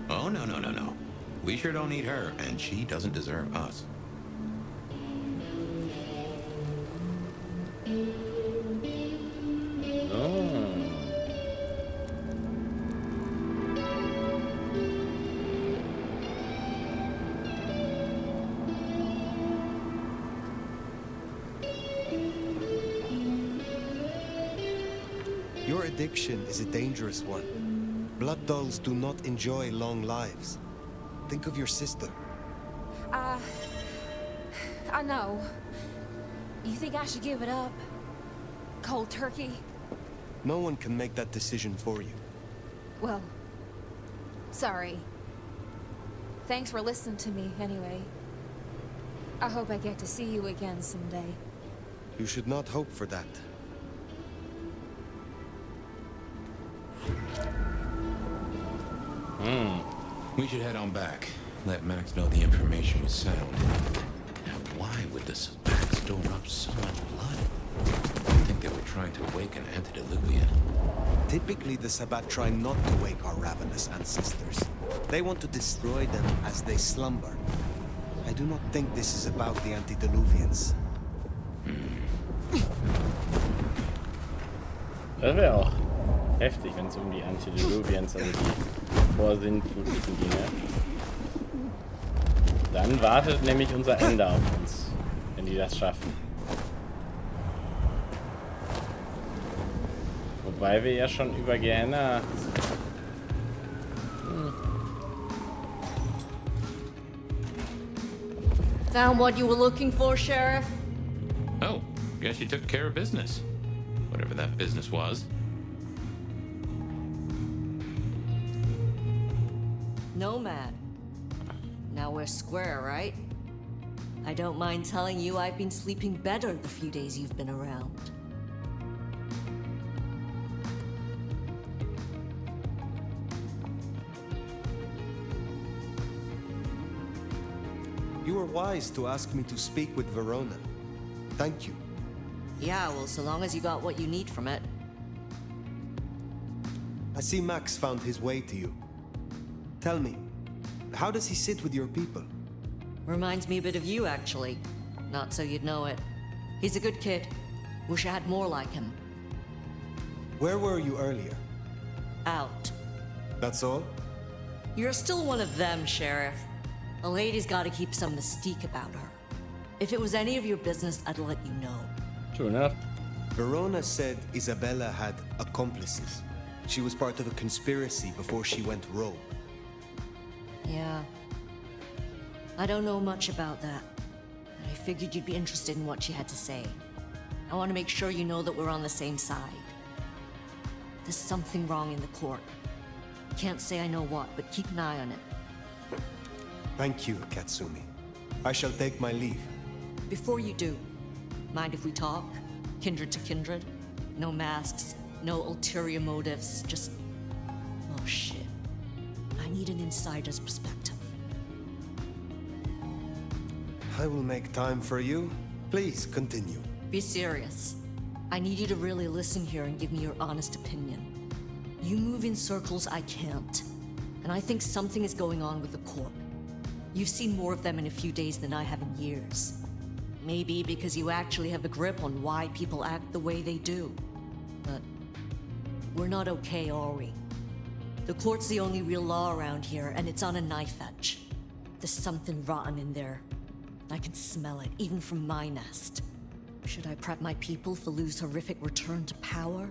Speaker 3: Oh, no. We sure don't need her, and she doesn't deserve us.
Speaker 5: Your addiction is a dangerous one. Blood dolls do not enjoy long lives. Think of your sister.
Speaker 1: I know. You think I should give it up? Cold turkey?
Speaker 5: No one can make that decision for you.
Speaker 1: Well, sorry. Thanks for listening to me, anyway. I hope I get to see you again someday.
Speaker 5: You should not hope for that.
Speaker 3: We should head on back. Let Max know the information was sound. Now, why would the Sabbat store up so much blood? I think they were trying to awaken antediluvian.
Speaker 5: Typically, the Sabbat try not to wake our ravenous ancestors. They want to destroy them as they slumber. I do not think this is about the antediluvians.
Speaker 2: Das wäre auch heftig, wenn es um die Antediluvians, also die vorsintflutlichen Dinge. Dann wartet nämlich unser Ende auf uns, wenn die das schaffen. Wobei wir ja schon über Gehenna...
Speaker 14: Found what you were looking for, Sheriff?
Speaker 3: Oh, guess you took care of business. Whatever that business was.
Speaker 14: Nomad. Now square, right? I don't mind telling you I've been sleeping better the few days you've been around.
Speaker 5: You were wise to ask me to speak with Verona. Thank you.
Speaker 14: Yeah, well, so long as you got what you need from it.
Speaker 5: I see Max found his way to you. Tell me, how does he sit with your people?
Speaker 14: Reminds me a bit of you, actually. Not so you'd know it. He's a good kid. Wish I had more like him.
Speaker 5: Where were you earlier?
Speaker 14: Out.
Speaker 5: That's all?
Speaker 14: You're still one of them, Sheriff. A lady's gotta keep some mystique about her. If it was any of your business, I'd let you know.
Speaker 2: True enough.
Speaker 5: Verona said Isabella had accomplices. She was part of a conspiracy before she went rogue.
Speaker 14: Yeah. I don't know much about that. I figured you'd be interested in what she had to say. I want to make sure you know that we're on the same side. There's something wrong in the court. Can't say I know what, but keep an eye on it.
Speaker 5: Thank you, Katsumi. I shall take my leave.
Speaker 14: Before you do, mind if we talk? Kindred to kindred? No masks, no ulterior motives, just... Oh shit. I need an insider's perspective.
Speaker 5: I will make time for you. Please, continue.
Speaker 14: Be serious. I need you to really listen here and give me your honest opinion. You move in circles I can't. And I think something is going on with the court. You've seen more of them in a few days than I have in years. Maybe because you actually have a grip on why people act the way they do. But we're not okay, are we? The court's the only real law around here, and it's on a knife edge. There's something rotten in there. I can smell it, even from my nest. Should I prep my people for Lu's horrific return to power?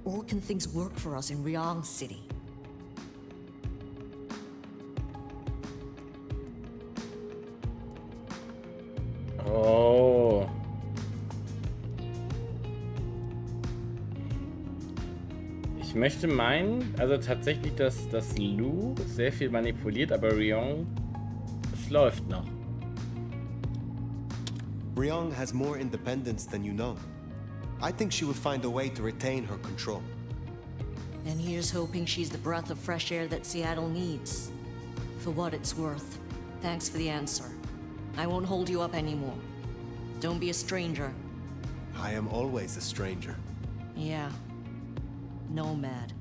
Speaker 14: Or can things work for us in Ryong City?
Speaker 2: Oh. Ich möchte meinen, also tatsächlich, dass Lu sehr viel manipuliert, aber Ryong, es läuft noch.
Speaker 5: Ryong has more independence than you know. I think she will find a way to retain her control.
Speaker 14: And here's hoping she's the breath of fresh air that Seattle needs. For what it's worth, thanks for the answer. I won't hold you up anymore. Don't be a stranger.
Speaker 5: I am always a stranger.
Speaker 14: Yeah. Nomad.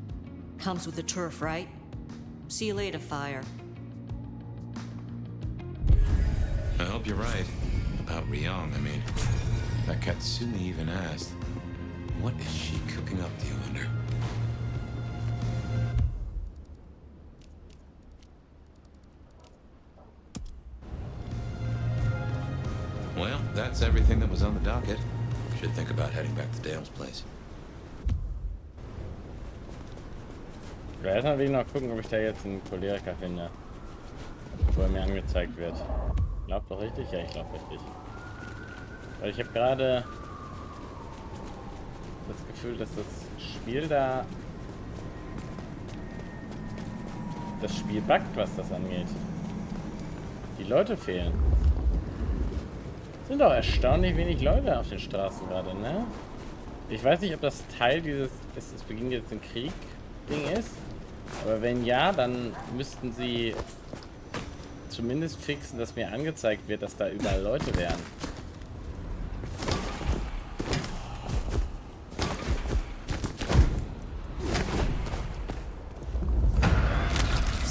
Speaker 14: Comes with the turf, right? See you later, Fire.
Speaker 3: I hope you're right. About Ryong, I mean. That Katsumi even asked, what is she cooking up to you under? Well, that's everything that was on the docket. Should think about heading back to Dale's place.
Speaker 2: Ja, erstmal will ich noch gucken, ob ich da jetzt einen Choleriker finde, wo er mir angezeigt wird. Glaubt doch richtig? Ja, ich glaube richtig. Weil ich habe gerade das Gefühl, dass das Spiel da... Das Spiel buggt, was das angeht. Die Leute fehlen. Sind auch erstaunlich wenig Leute auf den Straßen gerade, ne? Ich weiß nicht, ob das Teil dieses es beginnt jetzt ein Krieg Ding ist. Aber wenn ja, dann müssten sie zumindest fixen, dass mir angezeigt wird, dass da überall Leute wären.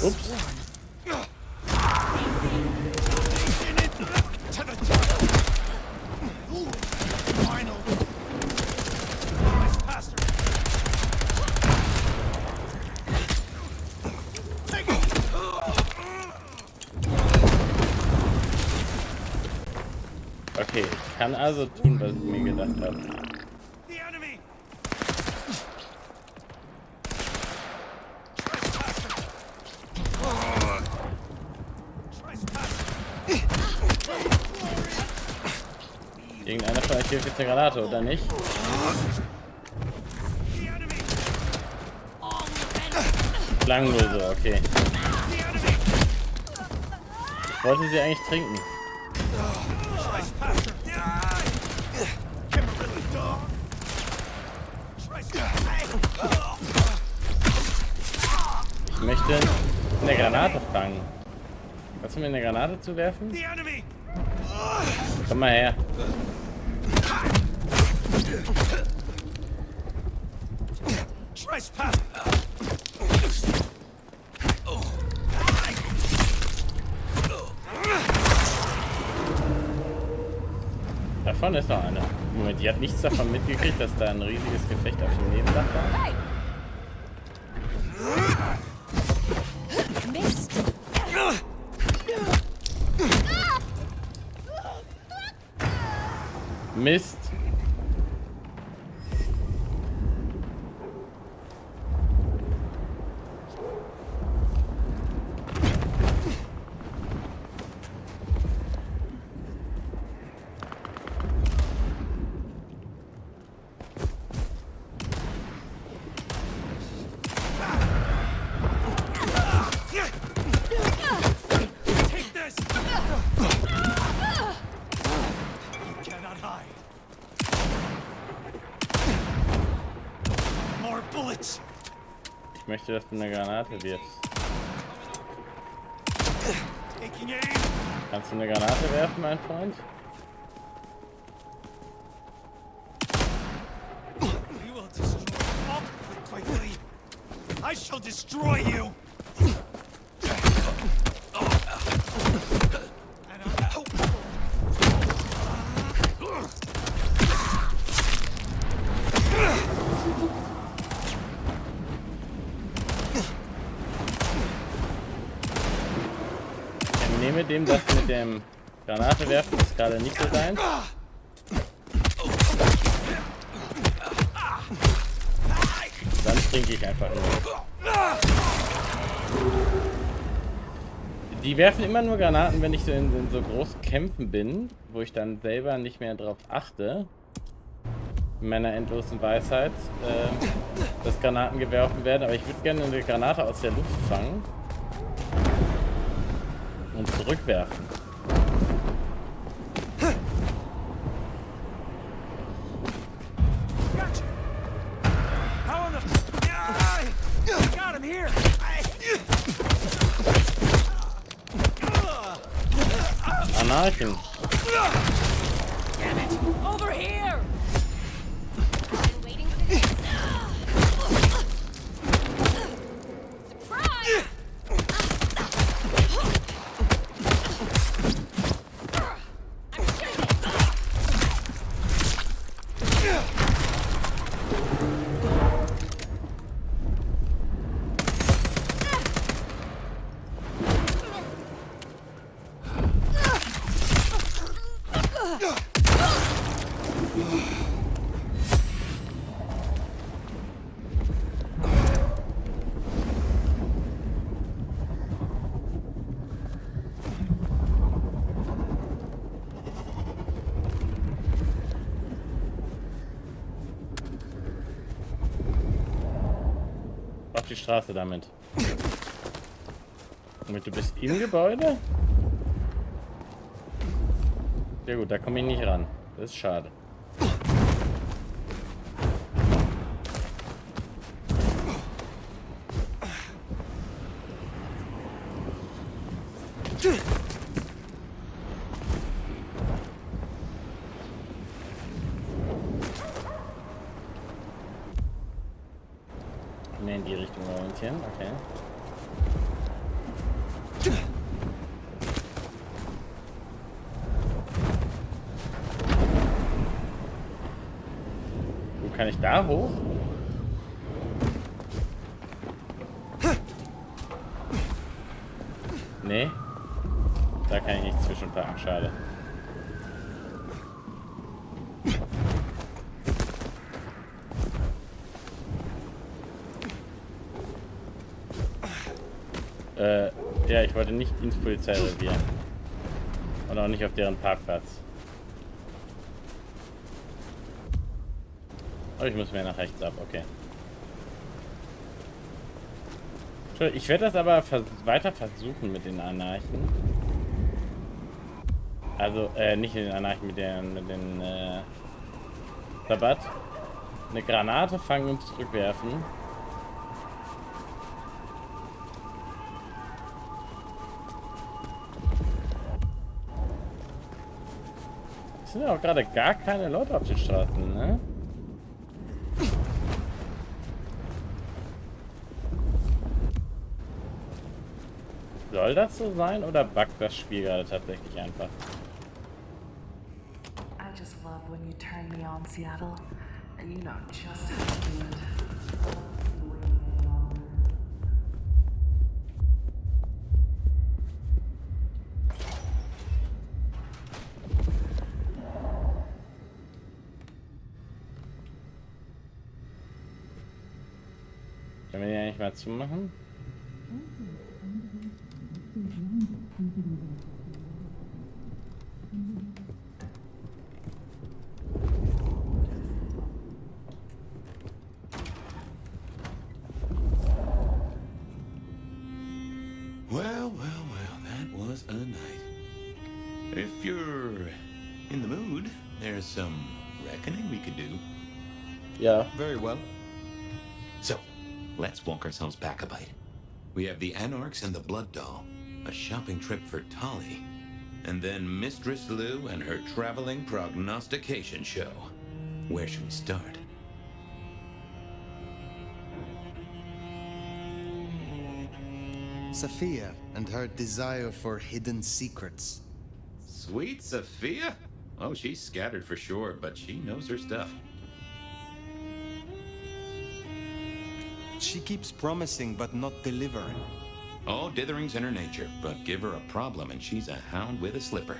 Speaker 2: Ups. Okay, ich kann also tun, was ich mir gedacht habe. Irgendeiner von euch hilft jetzt der Granate, oder nicht? Klang nur so, okay. Ich wollte sie eigentlich trinken. Ich möchte eine Granate fangen. Kannst du mir eine Granate zuwerfen? Komm mal her. Davon ist noch eine. Moment, die hat nichts davon mitgekriegt, dass da ein riesiges Gefecht auf dem Nebendach war.
Speaker 1: Hey! Mist!
Speaker 2: Mist. Ich möchte, dass du eine Granate wirfst. Kannst du eine Granate werfen, mein Freund?
Speaker 15: I shall destroy you.
Speaker 2: Ich nehme dem das mit dem Granate werfen, ist gerade nicht so deins. Dann trinke ich einfach nur. Die werfen immer nur Granaten, wenn ich so in so großen Kämpfen bin, wo ich dann selber nicht mehr drauf achte. In meiner endlosen Weisheit, dass Granaten geworfen werden. Aber ich würde gerne eine Granate aus der Luft fangen und zurückwerfen. Anarchen.
Speaker 1: Over here!
Speaker 2: Auf die Straße damit. Und du bist im Gebäude? Ja gut, da komme ich nicht ran. Das ist schade. Mehr in die Richtung orientieren, okay. Wo kann ich da hoch? Nee. Da kann ich nicht zwischenparken, schade. Ja, ich wollte nicht ins Polizeirevier. Und auch nicht auf deren Parkplatz. Oh, ich muss mehr nach rechts ab, okay. Ich werde das aber weiter versuchen mit den Anarchen. Also, nicht in den Anarchen, mit den Sabbat. Eine Granate fangen und zurückwerfen. Es sind ja auch gerade gar keine Leute auf den Straßen, ne? Soll das so sein oder buggt das Spiel gerade tatsächlich einfach?
Speaker 16: I just love when you turn me on, Seattle, and you know just how to do it.
Speaker 2: Können wir die eigentlich mal zumachen?
Speaker 3: Well, that was a night. If you're in the mood, there's some reckoning we could do.
Speaker 2: Yeah.
Speaker 5: Very well.
Speaker 3: So, let's walk ourselves back a bite. We have the Anarchs and the Blood Doll, a shopping trip for Tolly, and then Mistress Lou and her traveling prognostication show. Where should we start?
Speaker 5: Sophia and her desire for hidden secrets.
Speaker 3: Sweet Sophia? Oh, she's scattered for sure, but she knows her stuff.
Speaker 5: She keeps promising but not delivering.
Speaker 3: Oh, dithering's in her nature, but give her a problem and she's a hound with a slipper.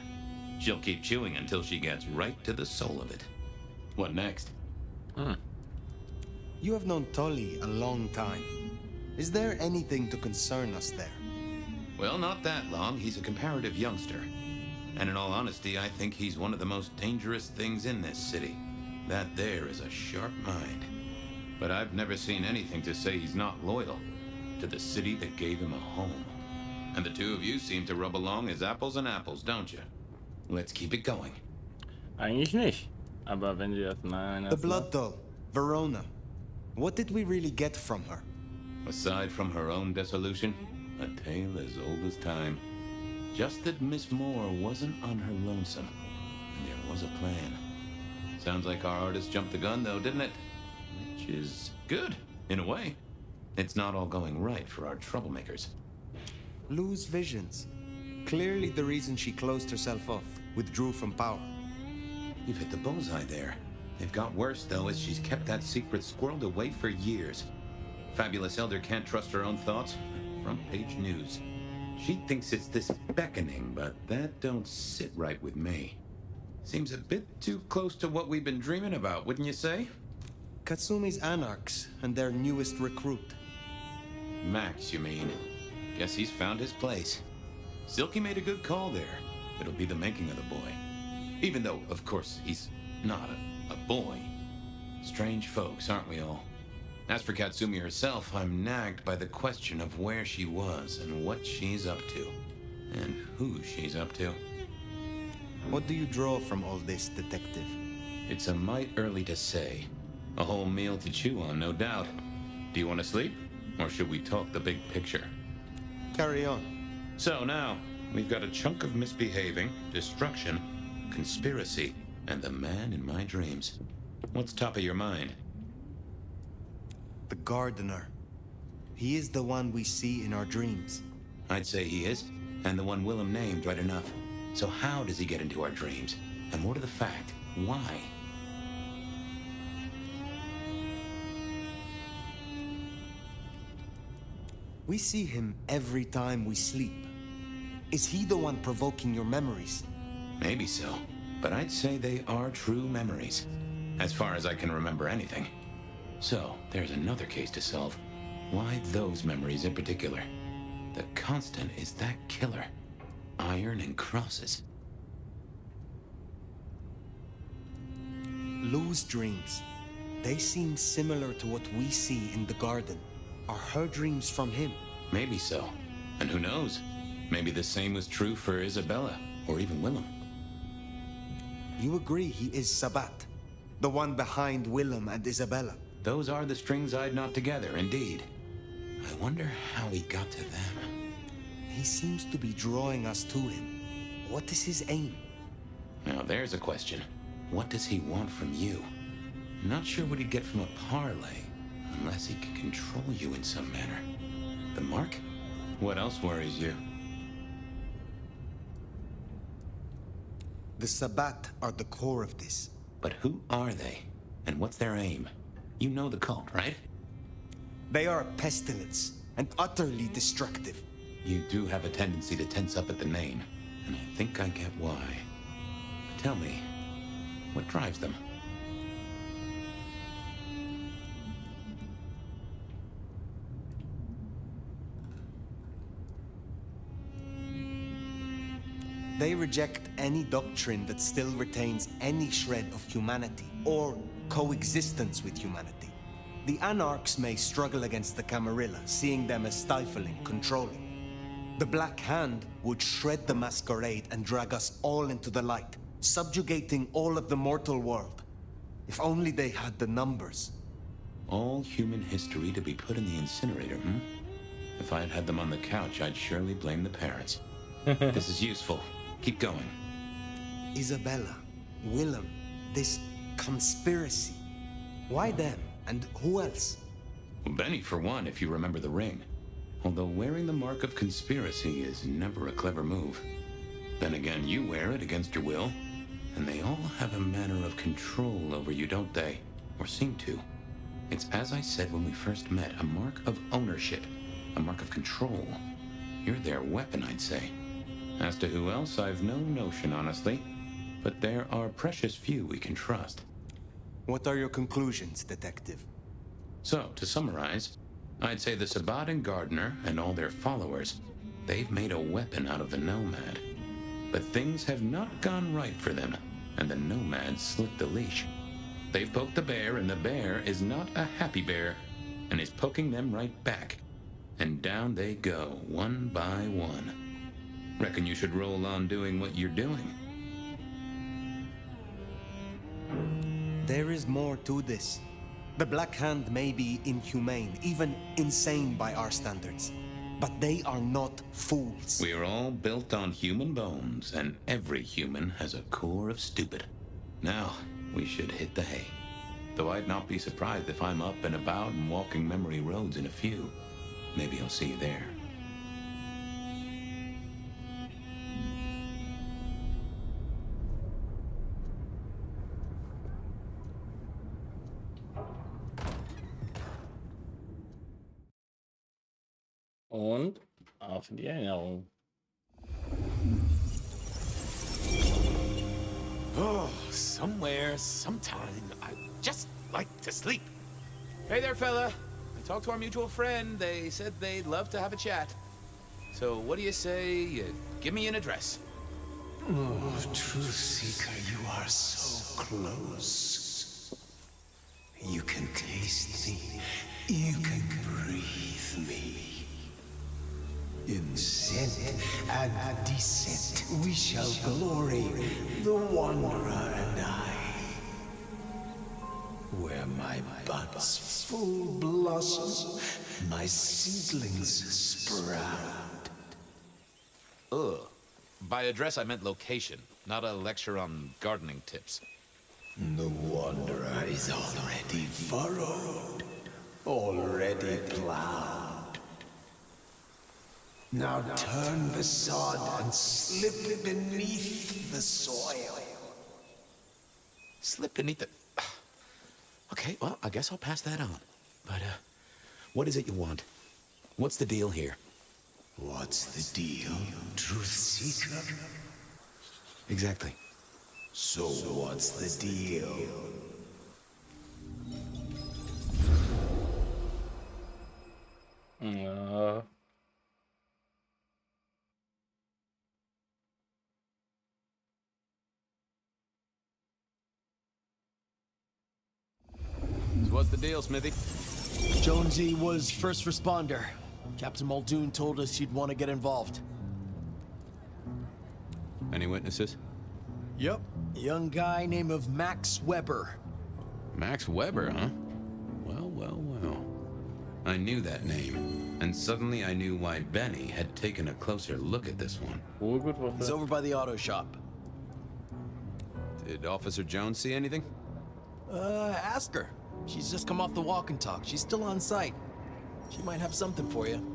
Speaker 3: She'll keep chewing until she gets right to the soul of it. What next?
Speaker 5: You have known Tolly a long time. Is there anything to concern us there?
Speaker 3: Well, not that long. He's a comparative youngster. And in all honesty, I think he's one of the most dangerous things in this city. That there is a sharp mind. But I've never seen anything to say he's not loyal to the city that gave him a home. And the two of you seem to rub along as apples and apples, don't you? Let's keep it going.
Speaker 2: Eigentlich nicht. Aber wenn Sie das meinen...
Speaker 5: The Blood Doll, Verona. What did we really get from her?
Speaker 3: Aside from her own dissolution, a tale as old as time. Just that Miss Moore wasn't on her lonesome. And there was a plan. Sounds like our artist jumped the gun, though, didn't it? Which is good, in a way. It's not all going right for our troublemakers.
Speaker 5: Lou's visions. Clearly the reason she closed herself off, withdrew from power.
Speaker 3: You've hit the bullseye there. They've got worse, though, as she's kept that secret squirreled away for years. Fabulous Elder can't trust her own thoughts. Front-page news. She thinks it's this beckoning, but that don't sit right with me. Seems a bit too close to what we've been dreaming about, wouldn't you say?
Speaker 5: Katsumi's Anarchs and their newest recruit.
Speaker 3: Max, you mean? Guess he's found his place. Silky made a good call there. It'll be the making of the boy. Even though, of course, he's not a boy. Strange folks, aren't we all? As for Katsumi herself, I'm nagged by the question of where she was and what she's up to. And who she's up to.
Speaker 5: What do you draw from all this, Detective?
Speaker 3: It's a mite early to say. A whole meal to chew on, no doubt. Do you want to sleep? Or should we talk the big picture?
Speaker 5: Carry on.
Speaker 3: So now, we've got a chunk of misbehaving, destruction, conspiracy, and the man in my dreams. What's top of your mind?
Speaker 5: The gardener. He is the one we see in our dreams.
Speaker 3: I'd say he is, and the one Willem named right enough. So how does he get into our dreams? And more to the fact, why?
Speaker 5: We see him every time we sleep. Is he the one provoking your memories?
Speaker 3: Maybe so, but I'd say they are true memories, as far as I can remember anything. So, there's another case to solve. Why those memories in particular? The constant is that killer. Iron and crosses.
Speaker 5: Lou's dreams. They seem similar to what we see in the garden. Are her dreams from him?
Speaker 3: Maybe so. And who knows? Maybe the same was true for Isabella, or even Willem.
Speaker 5: You agree he is Sabbat, the one behind Willem and Isabella.
Speaker 3: Those are the strings I'd knot together, indeed. I wonder how he got to them.
Speaker 5: He seems to be drawing us to him. What is his aim?
Speaker 3: Now there's a question. What does he want from you? Not sure what he'd get from a parlay, unless he could control you in some manner. The mark? What else worries you?
Speaker 5: The Sabbat are the core of this.
Speaker 3: But who are they? And what's their aim? You know the cult, right?
Speaker 5: They are a pestilence, and utterly destructive.
Speaker 3: You do have a tendency to tense up at the name, and I think I get why. Tell me, what drives them?
Speaker 5: They reject any doctrine that still retains any shred of humanity, or coexistence with humanity. The Anarchs may struggle against the Camarilla, seeing them as stifling, controlling. The Black Hand would shred the Masquerade and drag us all into the light, subjugating all of the mortal world. If only they had the numbers.
Speaker 3: All human history to be put in the incinerator, hmm? If I had had them on the couch, I'd surely blame the parents. This is useful. Keep going.
Speaker 5: Isabella, Willem, this conspiracy. Why them? And who else?
Speaker 3: Well, Benny, for one, if you remember the ring. Although wearing the mark of conspiracy is never a clever move. Then again, you wear it against your will. And they all have a manner of control over you, don't they? Or seem to. It's as I said when we first met, a mark of ownership. A mark of control. You're their weapon, I'd say. As to who else, I've no notion, honestly. But there are precious few we can trust.
Speaker 5: What are your conclusions, Detective?
Speaker 3: So, to summarize, I'd say the Sabbat and Gardner and all their followers, they've made a weapon out of the Nomad. But things have not gone right for them, and the Nomad slipped the leash. They've poked the bear, and the bear is not a happy bear, and is poking them right back. And down they go, one by one. Reckon you should roll on doing what you're doing.
Speaker 5: There is more to this. The Black Hand may be inhumane, even insane by our standards. But they are not fools.
Speaker 3: We are all built on human bones, and every human has a core of stupid. Now, we should hit the hay. Though I'd not be surprised if I'm up and about and walking memory roads in a few. Maybe I'll see you there.
Speaker 2: Und auf in die Erinnerung.
Speaker 17: Oh, somewhere, sometime, I just like to sleep. Hey there, fella. I talked to our mutual friend. They said they'd love to have a chat. So what do you say you give me an address?
Speaker 18: Oh, Truth Seeker, you are so close. You can taste me. You can breathe me. In scent and descent we shall glory, the Wanderer and I. Where my buds full blossom, my seedlings sprout.
Speaker 17: Ugh. By address, I meant location, not a lecture on gardening tips.
Speaker 18: The Wanderer is already furrowed, already plowed. Now turn the sod and slip beneath the soil.
Speaker 17: Slip beneath the... Okay, well, I guess I'll pass that on. But, what is it you want? What's the deal here?
Speaker 18: What's the deal, Truth Seeker?
Speaker 17: Exactly.
Speaker 18: So what's the deal?
Speaker 17: So what's the deal, Smithy?
Speaker 19: Jonesy was first responder. Captain Muldoon told us you'd want to get involved.
Speaker 17: Any witnesses?
Speaker 19: Yep. young guy named of Max Weber.
Speaker 3: Max Weber, huh? Well, well, well. I knew that name, and suddenly I knew why Benny had taken a closer look at this one.
Speaker 19: He's over by the auto shop.
Speaker 3: Did Officer Jones see anything?
Speaker 19: Ask her. She's just come off the walk and talk. She's still on site. She might have something for you.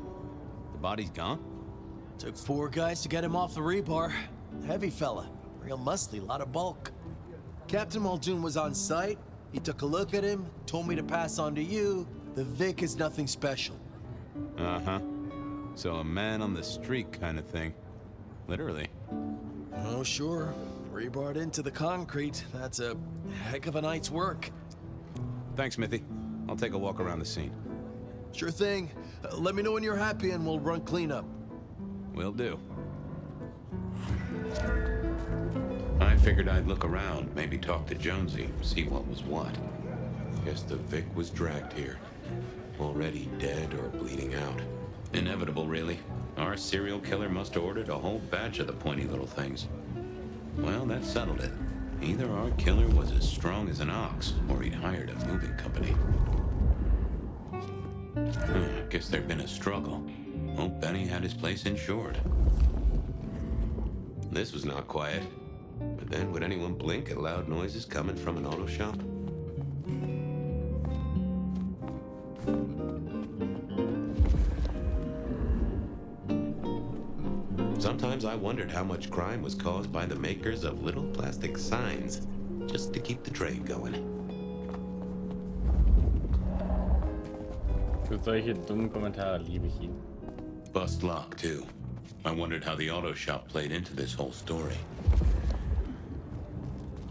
Speaker 3: The body's gone?
Speaker 19: Took 4 guys to get him off the rebar. Heavy fella. Real muscly, lot of bulk. Captain Muldoon was on site. He took a look at him, told me to pass on to you. The Vic is nothing special.
Speaker 3: Uh-huh. So a man on the street kind of thing. Literally.
Speaker 19: Oh, sure. Rebarred into the concrete. That's a heck of a night's work.
Speaker 3: Thanks, Smithy. I'll take a walk around the scene.
Speaker 19: Sure thing. Let me know when you're happy and we'll run cleanup.
Speaker 3: Will do. I figured I'd look around, maybe talk to Jonesy, see what was what. Guess the Vic was dragged here. Already dead or bleeding out. Inevitable, really. Our serial killer must have ordered a whole batch of the pointy little things. Well, that settled it. Either our killer was as strong as an ox, or he'd hired a moving company. Guess there'd been a struggle. Hope Benny had his place insured. This was not quiet. But then, would anyone blink at loud noises coming from an auto shop? Sometimes I wondered how much crime was caused by the makers of little plastic signs, just to keep the trade going.
Speaker 2: Für solche dummen Kommentare liebe ich ihn.
Speaker 3: Bust lock, too. I wondered how the auto shop played into this whole story.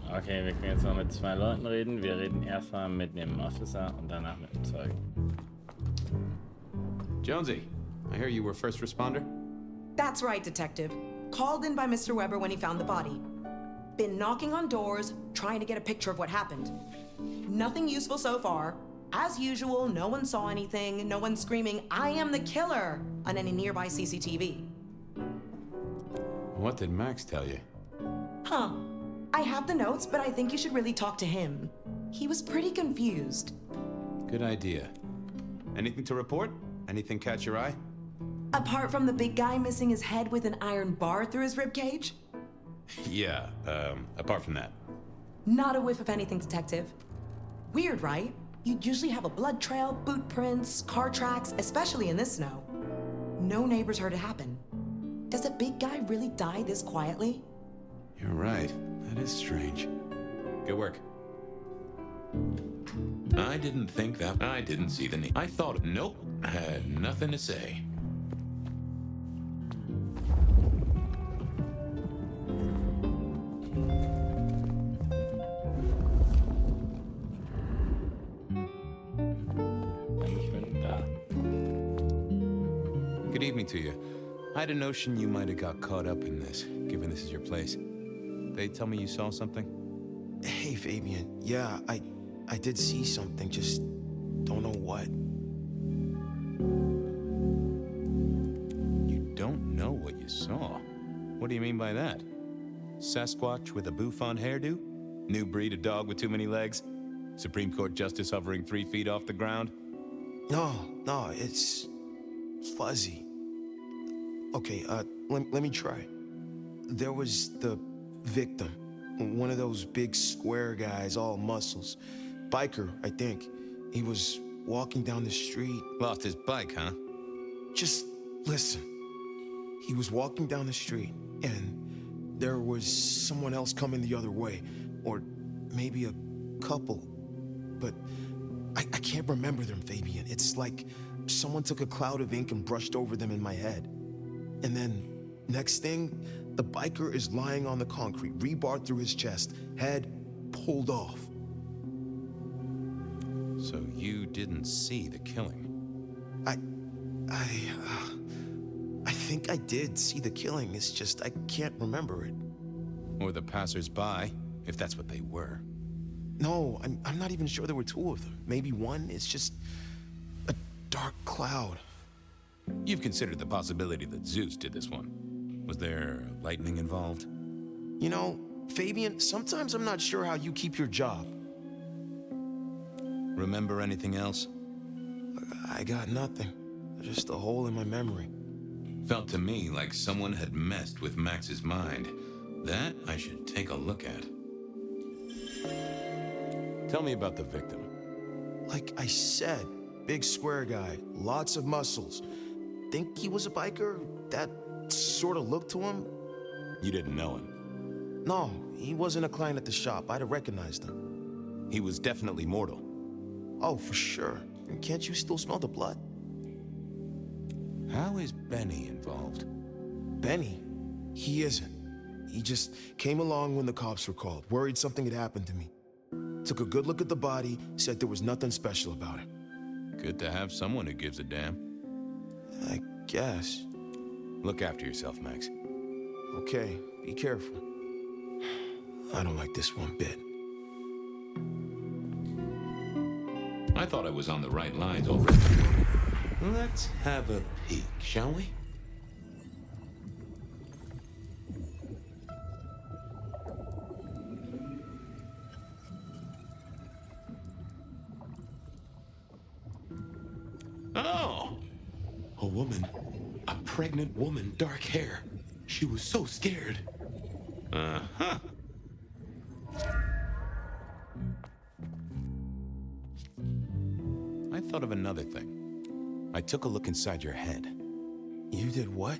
Speaker 2: Okay, wir können jetzt noch mit 2 Leuten reden. Wir reden erstmal mit dem Officer und danach mit dem Zeugen.
Speaker 3: Jonesy, I hear you were first responder?
Speaker 20: That's right, Detective. Called in by Mr. Weber when he found the body. Been knocking on doors, trying to get a picture of what happened. Nothing useful so far. As usual, no one saw anything, no one screaming, "I am the killer!" on any nearby CCTV.
Speaker 3: What did Max tell you?
Speaker 20: Huh. I have the notes, but I think you should really talk to him. He was pretty confused.
Speaker 3: Good idea. Anything to report? Anything catch your eye?
Speaker 20: Apart from the big guy missing his head with an iron bar through his ribcage?
Speaker 3: Yeah, apart from that.
Speaker 20: Not a whiff of anything, Detective. Weird, right? You'd usually have a blood trail, boot prints, car tracks, especially in this snow. No neighbors heard it happen. Does a big guy really die this quietly?
Speaker 3: You're right. That is strange. Good work. I didn't think that. I didn't see the need. I thought, nope, I had nothing to say. Good evening to you. I had a notion you might have got caught up in this, given this is your place. They tell me you saw something?
Speaker 12: Hey, Fabian. Yeah, I did see something, just don't know what.
Speaker 3: You don't know what you saw? What do you mean by that? Sasquatch with a bouffant hairdo? New breed of dog with too many legs? Supreme Court justice hovering 3 feet off the ground?
Speaker 12: No, it's fuzzy. Okay, let me try. There was the victim, one of those big square guys, all muscles. Biker, I think. He was walking down the street.
Speaker 3: Lost his bike, huh?
Speaker 12: Just listen. He was walking down the street, and there was someone else coming the other way. Or maybe a couple. But I can't remember them, Fabian. It's like someone took a cloud of ink and brushed over them in my head. And then, next thing, the biker is lying on the concrete, rebarred through his chest, head pulled off.
Speaker 3: So you didn't see the killing?
Speaker 12: I think I did see the killing. It's just I can't remember it.
Speaker 3: Or the passers-by, if that's what they were.
Speaker 12: No, I'm not even sure there were 2 of them. Maybe one. It's just a dark cloud.
Speaker 3: You've considered the possibility that Zeus did this one. Was there lightning involved?
Speaker 12: You know, Fabian, sometimes I'm not sure how you keep your job.
Speaker 3: Remember anything else?
Speaker 12: I got nothing. Just a hole in my memory.
Speaker 3: Felt to me like someone had messed with Max's mind. That I should take a look at.
Speaker 8: Tell me about the victim.
Speaker 12: Like I said, big square guy, lots of muscles. Think he was a biker? That sort of look to him?
Speaker 8: You didn't know him?
Speaker 12: No, he wasn't a client at the shop. I'd have recognized him.
Speaker 3: He was definitely mortal.
Speaker 12: Oh, for sure. And can't you still smell the blood?
Speaker 3: How is Benny involved?
Speaker 12: Benny? He isn't. He just came along when the cops were called, worried something had happened to me. Took a good look at the body, said there was nothing special about it.
Speaker 3: Good to have someone who gives a damn.
Speaker 12: I guess.
Speaker 3: Look after yourself, Max.
Speaker 12: Okay, be careful. I don't like this one bit.
Speaker 3: I thought I was on the right lines over. Let's have a peek, shall we? Oh! A woman. A pregnant woman, dark hair. She was so scared. Uh-huh. I thought of another thing. I took a look inside your head.
Speaker 12: You did what?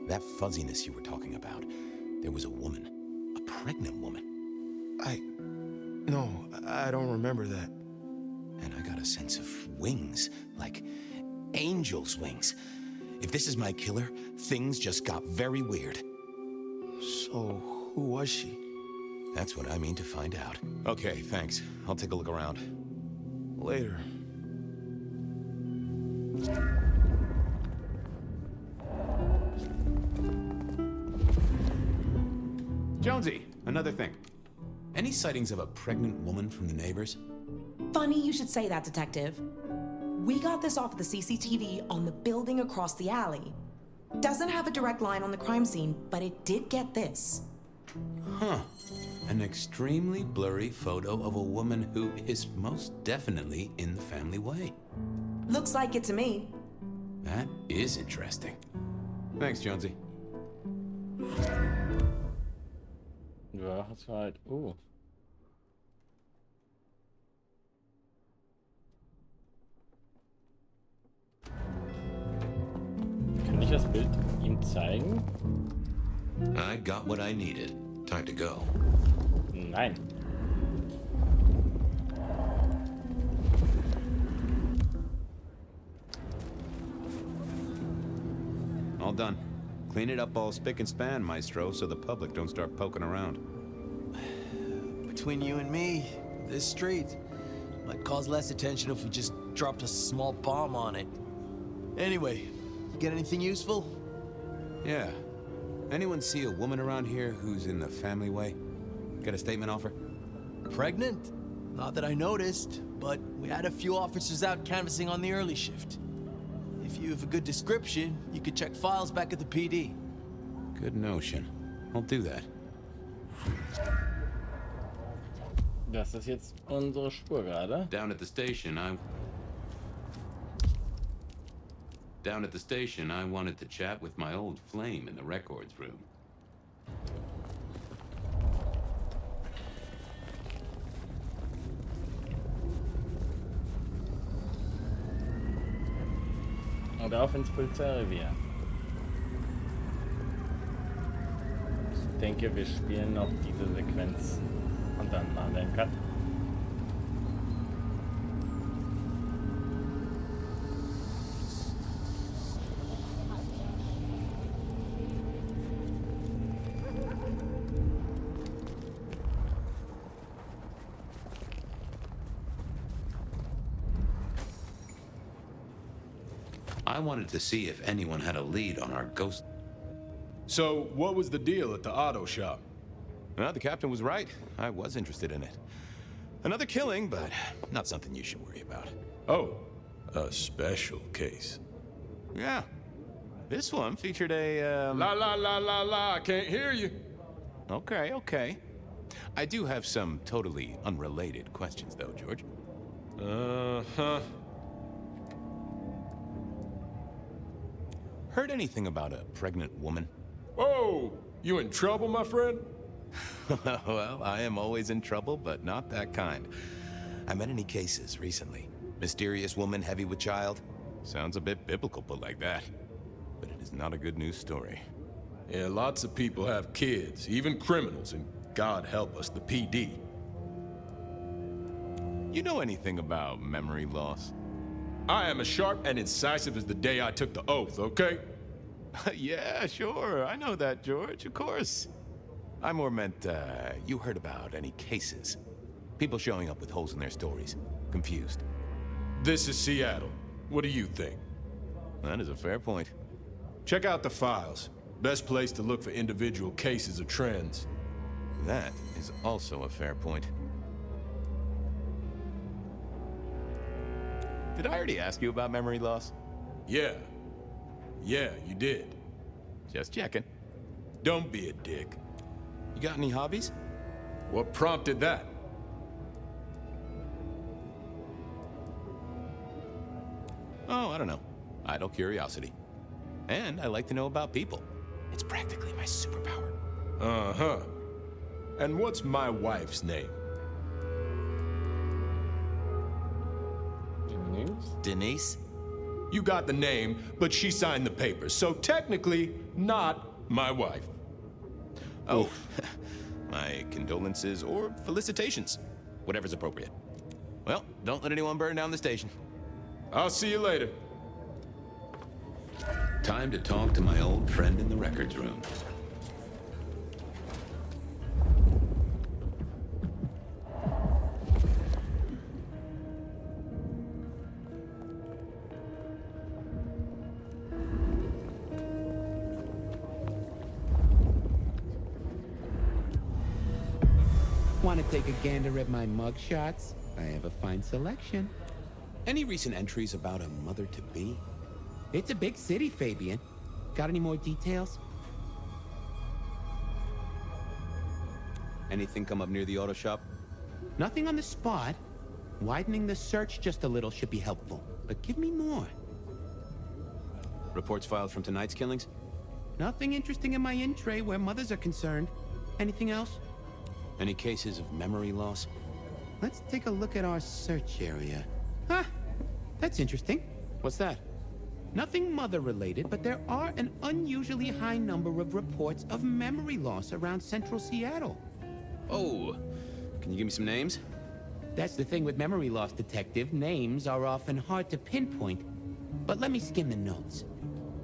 Speaker 3: That fuzziness you were talking about. There was a woman. A pregnant woman.
Speaker 12: No, I don't remember that.
Speaker 3: And I got a sense of wings. Like angel's wings. If this is my killer, things just got very weird.
Speaker 12: So, who was she?
Speaker 3: That's what I mean to find out. Okay, thanks. I'll take a look around.
Speaker 12: Later.
Speaker 3: Jonesy, another thing. Any sightings of a pregnant woman from the neighbors?
Speaker 20: Funny you should say that, Detective. We got this off the CCTV on the building across the alley. Doesn't have a direct line on the crime scene, but it did get this.
Speaker 3: Huh. An extremely blurry photo of a woman who is most definitely in the family way.
Speaker 20: Looks like it to me.
Speaker 3: That is interesting. Thanks, Jonesy.
Speaker 2: Ja, hast du halt. Kann ich das Bild ihm zeigen?
Speaker 3: I got what I needed. Time to go.
Speaker 2: Nein.
Speaker 3: All done. Clean it up all spick and span, Maestro, so the public don't start poking around.
Speaker 19: Between you and me, this street might cause less attention if we just dropped a small bomb on it. Anyway, you get anything useful?
Speaker 3: Yeah. Anyone see a woman around here who's in the family way? Got a statement offer?
Speaker 19: Pregnant? Not that I noticed, but we had a few officers out canvassing on the early shift. If you have a good description, you could check files back at the PD.
Speaker 3: Good notion. I'll do that.
Speaker 2: Das ist jetzt unsere Spur gerade.
Speaker 3: Down at the station, I wanted to chat with my old flame in the records room.
Speaker 2: Und auf ins Polizeirevier. Ich denke, wir spielen noch diese Sequenz und dann machen wir einen Cut.
Speaker 3: I wanted to see if anyone had a lead on our ghost.
Speaker 8: So, what was the deal at the auto shop?
Speaker 3: Well, the captain was right. I was interested in it. Another killing, but not something you should worry about.
Speaker 8: Oh, a special case.
Speaker 3: Yeah. This one featured a,
Speaker 8: La la la la la, I can't hear you.
Speaker 17: Okay, okay. I do have some totally unrelated questions, though, George.
Speaker 12: Uh-huh.
Speaker 17: Heard anything about a pregnant woman?
Speaker 12: Whoa! You in trouble, my friend?
Speaker 17: Well, I am always in trouble, but not that kind. I met any cases recently. Mysterious woman heavy with child? Sounds a bit biblical put like that. But it is not a good news story.
Speaker 12: Yeah, lots of people have kids, even criminals, and God help us, the PD.
Speaker 17: You know anything about memory loss?
Speaker 12: I am as sharp and incisive as the day I took the oath, okay?
Speaker 17: Yeah, sure. I know that, George, of course. I more meant, you heard about any cases? People showing up with holes in their stories. Confused.
Speaker 12: This is Seattle. What do you think?
Speaker 17: That is a fair point.
Speaker 12: Check out the files. Best place to look for individual cases or trends.
Speaker 17: That is also a fair point. Did I already ask you about memory loss?
Speaker 12: Yeah. Yeah, you did.
Speaker 17: Just checking.
Speaker 12: Don't be a dick.
Speaker 17: You got any hobbies?
Speaker 12: What prompted that?
Speaker 17: Oh, I don't know. Idle curiosity. And I like to know about people. It's practically my superpower.
Speaker 12: Uh-huh. And what's my wife's name?
Speaker 17: Denise?
Speaker 12: You got the name, but she signed the papers, so technically not my wife.
Speaker 17: Oh, my condolences or felicitations. Whatever's appropriate. Well, don't let anyone burn down the station.
Speaker 12: I'll see you later.
Speaker 3: Time to talk to my old friend in the records room.
Speaker 21: Want to take a gander at my mugshots? I have a fine selection.
Speaker 3: Any recent entries about a mother-to-be?
Speaker 21: It's a big city, Fabian. Got any more details?
Speaker 3: Anything come up near the auto shop?
Speaker 21: Nothing on the spot. Widening the search just a little should be helpful, but give me more.
Speaker 3: Reports filed from tonight's killings?
Speaker 21: Nothing interesting in my in-tray where mothers are concerned. Anything else?
Speaker 3: Any cases of memory loss?
Speaker 21: Let's take a look at our search area. Ah, that's interesting.
Speaker 3: What's that?
Speaker 21: Nothing mother-related, but there are an unusually high number of reports of memory loss around central Seattle.
Speaker 3: Oh, can you give me some names?
Speaker 21: That's the thing with memory loss, Detective. Names are often hard to pinpoint. But let me skim the notes.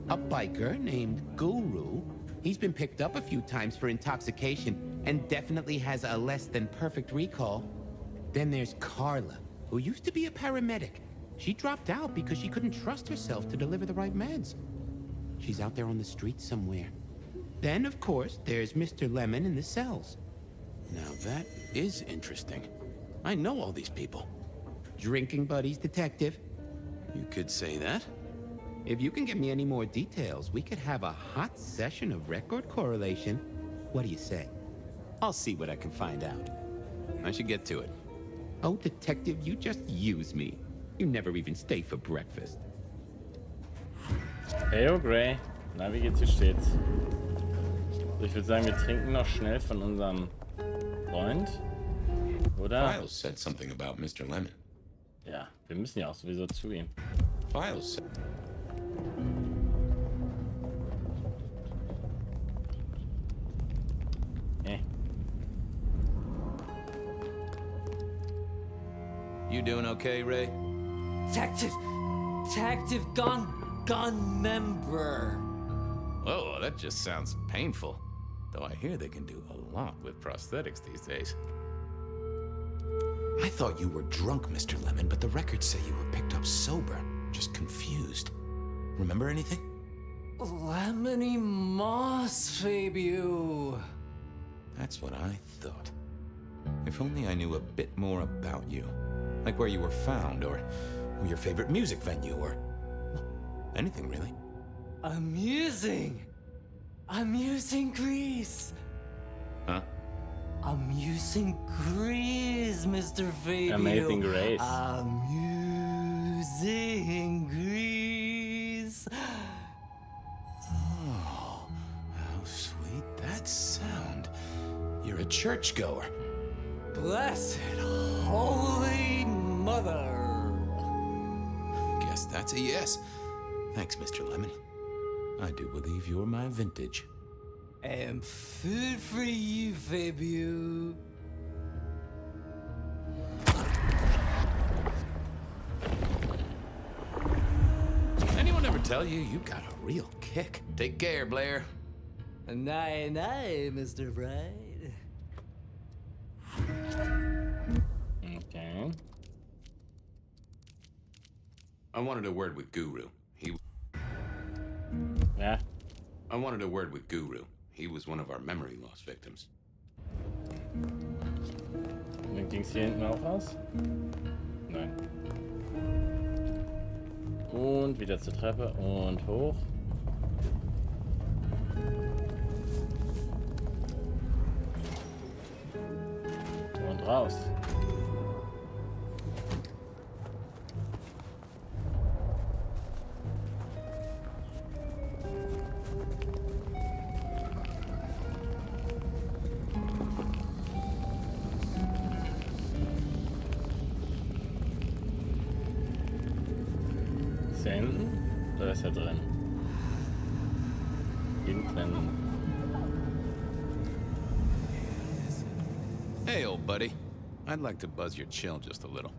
Speaker 21: A biker named Guru. He's been picked up a few times for intoxication and definitely has a less than perfect recall. Then there's Carla, who used to be a paramedic. She dropped out because she couldn't trust herself to deliver the right meds. She's out there on the street somewhere. Then, of course, there's Mr. Lemon in the cells.
Speaker 3: Now that is interesting. I know all these people.
Speaker 21: Drinking buddies, Detective.
Speaker 3: You could say that.
Speaker 21: If you can get me any more details, we could have a hot session of record correlation. What do you say?
Speaker 3: I'll see what I can find out. I should get to it.
Speaker 21: Oh, Detective, you just use me. You never even stay for breakfast.
Speaker 2: Hey, oh Gray. Na, wie geht's, wie steht's? Ich würde sagen, wir trinken noch schnell von unserem Freund. Oder?
Speaker 3: Files said something about Mr. Lemon.
Speaker 2: Ja, wir müssen ja auch sowieso zu ihm.
Speaker 3: Files said... You doing okay, Ray?
Speaker 22: Detective gun member.
Speaker 17: Whoa, that just sounds painful. Though I hear they can do a lot with prosthetics these days.
Speaker 3: I thought you were drunk, Mr. Lemon, but the records say you were picked up sober. Just confused. Remember anything?
Speaker 22: Lemony moss, Fabio.
Speaker 3: That's what I thought. If only I knew a bit more about you. Like where you were found, or your favorite music venue, or... well, anything, really.
Speaker 22: Amusing Greece.
Speaker 3: Huh?
Speaker 22: Amusing Grace, Mr. Fabio.
Speaker 2: Amazing Grace.
Speaker 22: Amusing Grace.
Speaker 17: Oh, how sweet that sound. You're a churchgoer.
Speaker 22: Blessed Holy Mother.
Speaker 17: Guess that's a yes. Thanks, Mr. Lemon. I do believe you're my vintage.
Speaker 22: And food for you, Fabio.
Speaker 17: Anyone ever tell you you got a real kick? Take care, Blair.
Speaker 22: Night, night, Mr. Bride.
Speaker 2: Okay.
Speaker 3: I wanted a word with Guru.
Speaker 2: Ja.
Speaker 3: I wanted a word with Guru. He was one of our memory loss victims.
Speaker 2: Dann ging's hier hinten auch raus? Nein. Und wieder zur Treppe und hoch. Und raus. Ist er hinten? Oder ist er drin? Hinten.
Speaker 17: Hey, old buddy. I'd like to buzz your chill just a little.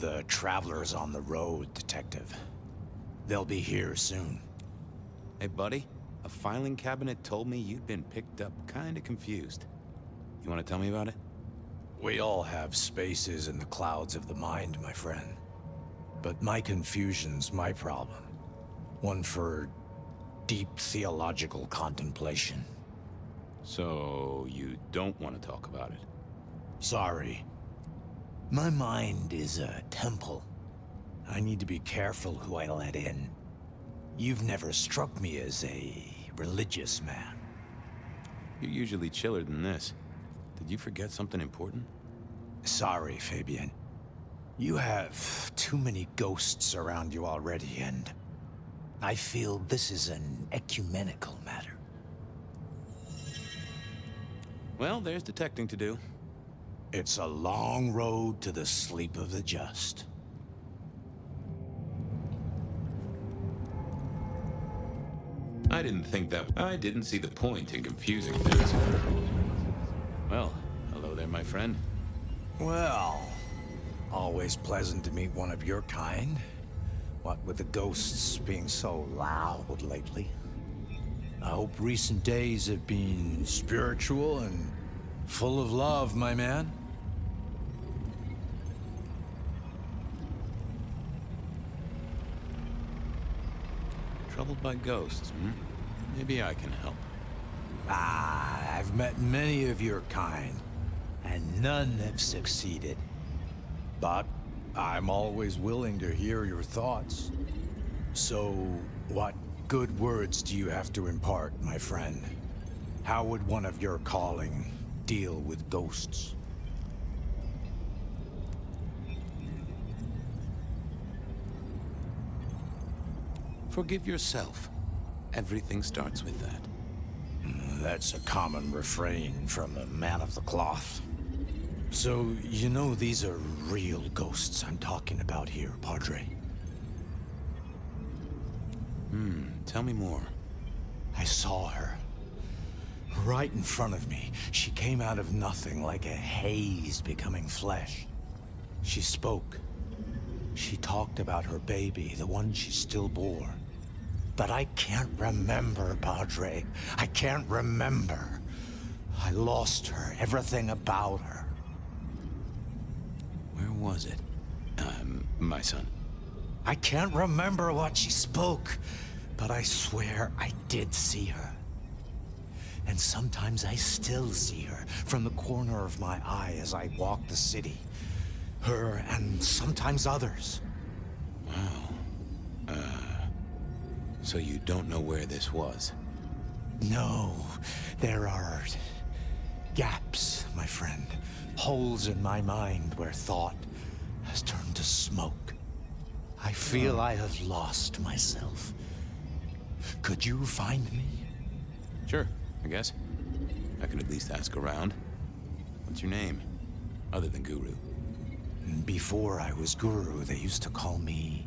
Speaker 15: The traveler's on the road, Detective. They'll be here soon.
Speaker 17: Hey, buddy. A filing cabinet told me you'd been picked up kinda confused. You wanna tell me about it?
Speaker 15: We all have spaces in the clouds of the mind, my friend. But my confusion's my problem. One for deep theological contemplation.
Speaker 17: So, you don't want to talk about it?
Speaker 15: Sorry. My mind is a temple. I need to be careful who I let in. You've never struck me as a religious man.
Speaker 17: You're usually chiller than this. Did you forget something important?
Speaker 15: Sorry, Fabian. You have too many ghosts around you already, and I feel this is an ecumenical matter.
Speaker 17: Well, there's detecting to do.
Speaker 15: It's a long road to the sleep of the just.
Speaker 3: I didn't see the point in confusing things.
Speaker 17: Well, hello there, my friend.
Speaker 15: Well, always pleasant to meet one of your kind. What with the ghosts being so loud lately. I hope recent days have been spiritual and full of love, my man.
Speaker 17: Troubled by ghosts, hmm? Maybe I can help.
Speaker 15: Ah, I've met many of your kind, and none have succeeded. But I'm always willing to hear your thoughts. So, what good words do you have to impart, my friend? How would one of your calling deal with ghosts?
Speaker 17: Forgive yourself. Everything starts with that.
Speaker 15: That's a common refrain from a man of the cloth. So, you know these are real ghosts I'm talking about here, Padre?
Speaker 17: Tell me more.
Speaker 15: I saw her. Right in front of me. She came out of nothing, like a haze becoming flesh. She spoke. She talked about her baby, the one she still bore. But I can't remember, Padre. I can't remember. I lost her, everything about her.
Speaker 17: Where was it? My son.
Speaker 15: I can't remember what she spoke, but I swear I did see her. And sometimes I still see her from the corner of my eye as I walk the city. Her and sometimes others.
Speaker 17: Wow. So you don't know where this was?
Speaker 15: No, there are gaps, my friend. Holes in my mind where thought has turned to smoke. I feel I have lost myself. Could you find me?
Speaker 3: Sure, I guess. I could at least ask around. What's your name? Other than Guru.
Speaker 15: Before I was Guru, they used to call me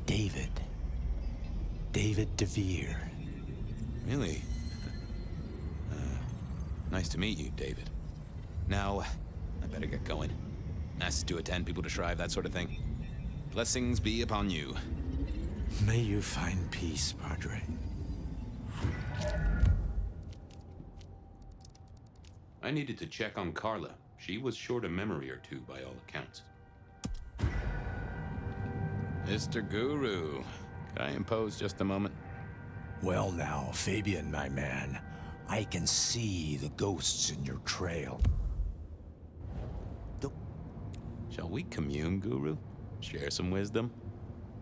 Speaker 15: David. David DeVere.
Speaker 3: Really? Nice to meet you, David. Now, I better get going. Asked to attend, people to shrive, that sort of thing. Blessings be upon you.
Speaker 15: May you find peace, Padre.
Speaker 3: I needed to check on Carla. She was short a memory or two, by all accounts. Mr. Guru, could I impose just a moment?
Speaker 15: Well now, Fabian, my man. I can see the ghosts in your trail.
Speaker 3: Shall we commune, Guru? Share some wisdom?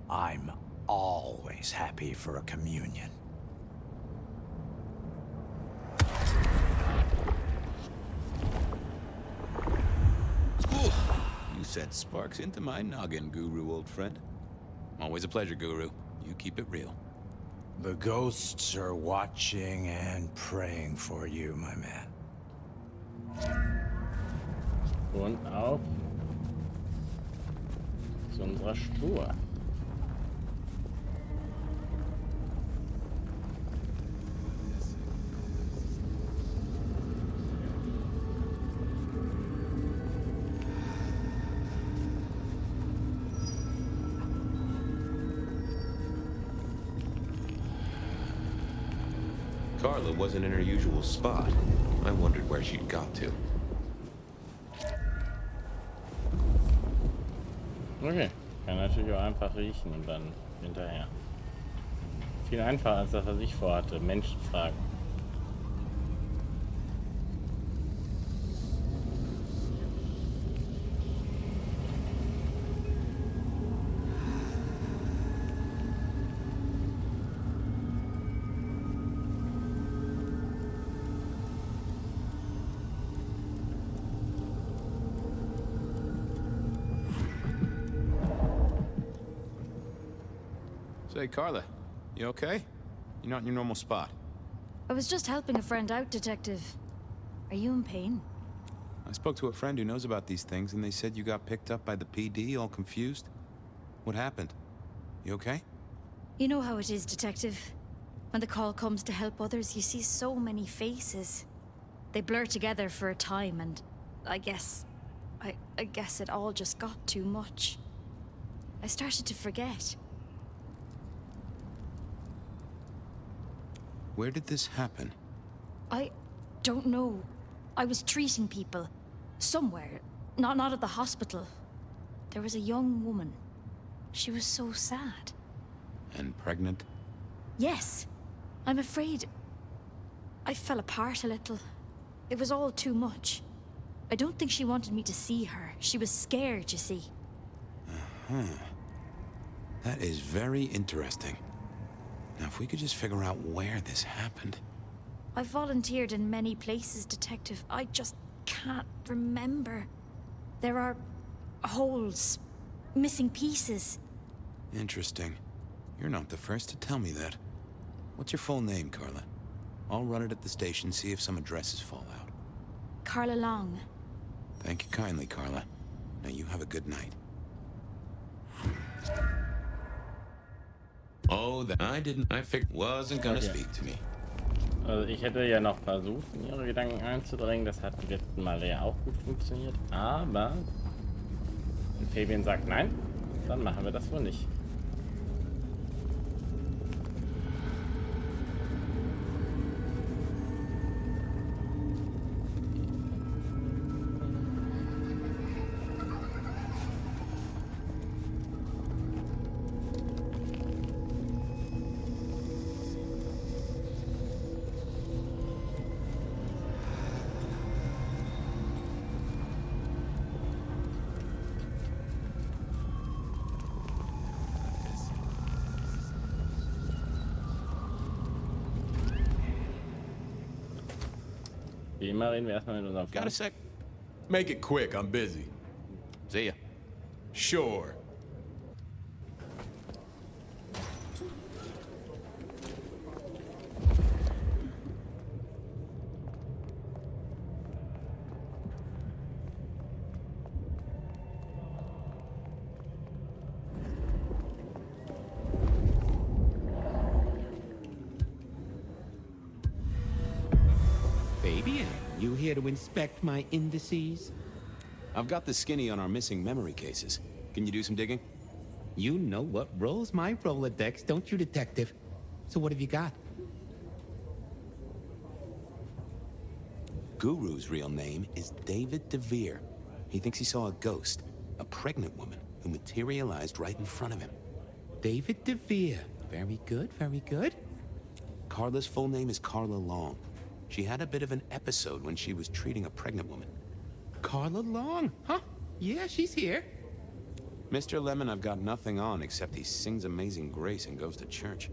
Speaker 15: I'm always happy for a communion.
Speaker 3: You set sparks into my noggin, Guru, old friend. Always a pleasure, Guru. You keep it real.
Speaker 15: The ghosts are watching and praying for you, my man.
Speaker 2: Und auf zu unserer Spur.
Speaker 3: Carla wasn't in her usual spot. I wondered where she'd got to.
Speaker 2: Okay, kann natürlich auch einfach riechen und dann hinterher. Viel einfacher als das, was ich vorhatte. Menschen fragen.
Speaker 3: Say, Carla, you okay? You're not in your normal spot.
Speaker 4: I was just helping a friend out, Detective. Are you in pain?
Speaker 3: I spoke to a friend who knows about these things, and they said you got picked up by the PD, all confused. What happened? You okay?
Speaker 4: You know how it is, Detective. When the call comes to help others, you see so many faces. They blur together for a time, and I guess it all just got too much. I started to forget.
Speaker 3: Where did this happen?
Speaker 4: I don't know. I was treating people. Somewhere. Not at the hospital. There was a young woman. She was so sad.
Speaker 3: And pregnant?
Speaker 4: Yes. I'm afraid I fell apart a little. It was all too much. I don't think she wanted me to see her. She was scared, you see.
Speaker 3: Uh-huh. That is very interesting. Now, if we could just figure out where this happened.
Speaker 4: I've volunteered in many places, Detective. I just can't remember. There are holes, missing pieces.
Speaker 3: Interesting. You're not the first to tell me that. What's your full name, Carla? I'll run it at the station, see if some addresses fall out.
Speaker 4: Carla Long.
Speaker 3: Thank you kindly, Carla. Now you have a good night. Oh, I figured wasn't gonna speak to me.
Speaker 2: Also ich hätte ja noch versucht, in ihre Gedanken einzudringen. Das hat beim letzten Mal ja auch gut funktioniert. Aber wenn Fabian sagt nein, dann machen wir das wohl nicht. Wie immer reden wir erstmal mit unserem Freund.
Speaker 3: Got a sec?
Speaker 8: Make it quick, I'm busy.
Speaker 17: See ya.
Speaker 8: Sure.
Speaker 17: Baby, you here to inspect my indices?
Speaker 3: I've got the skinny on our missing memory cases. Can you do some digging?
Speaker 17: You know what rolls my Rolodex, don't you, Detective? So what have you got?
Speaker 3: Guru's real name is David DeVere. He thinks he saw a ghost, a pregnant woman who materialized right in front of him.
Speaker 17: David DeVere. Very good, very good.
Speaker 3: Carla's full name is Carla Long. She had a bit of an episode when she was treating a pregnant woman.
Speaker 17: Carla Long, huh? Yeah, she's here.
Speaker 3: Mr. Lemon, I've got nothing on except he sings Amazing Grace and goes to church.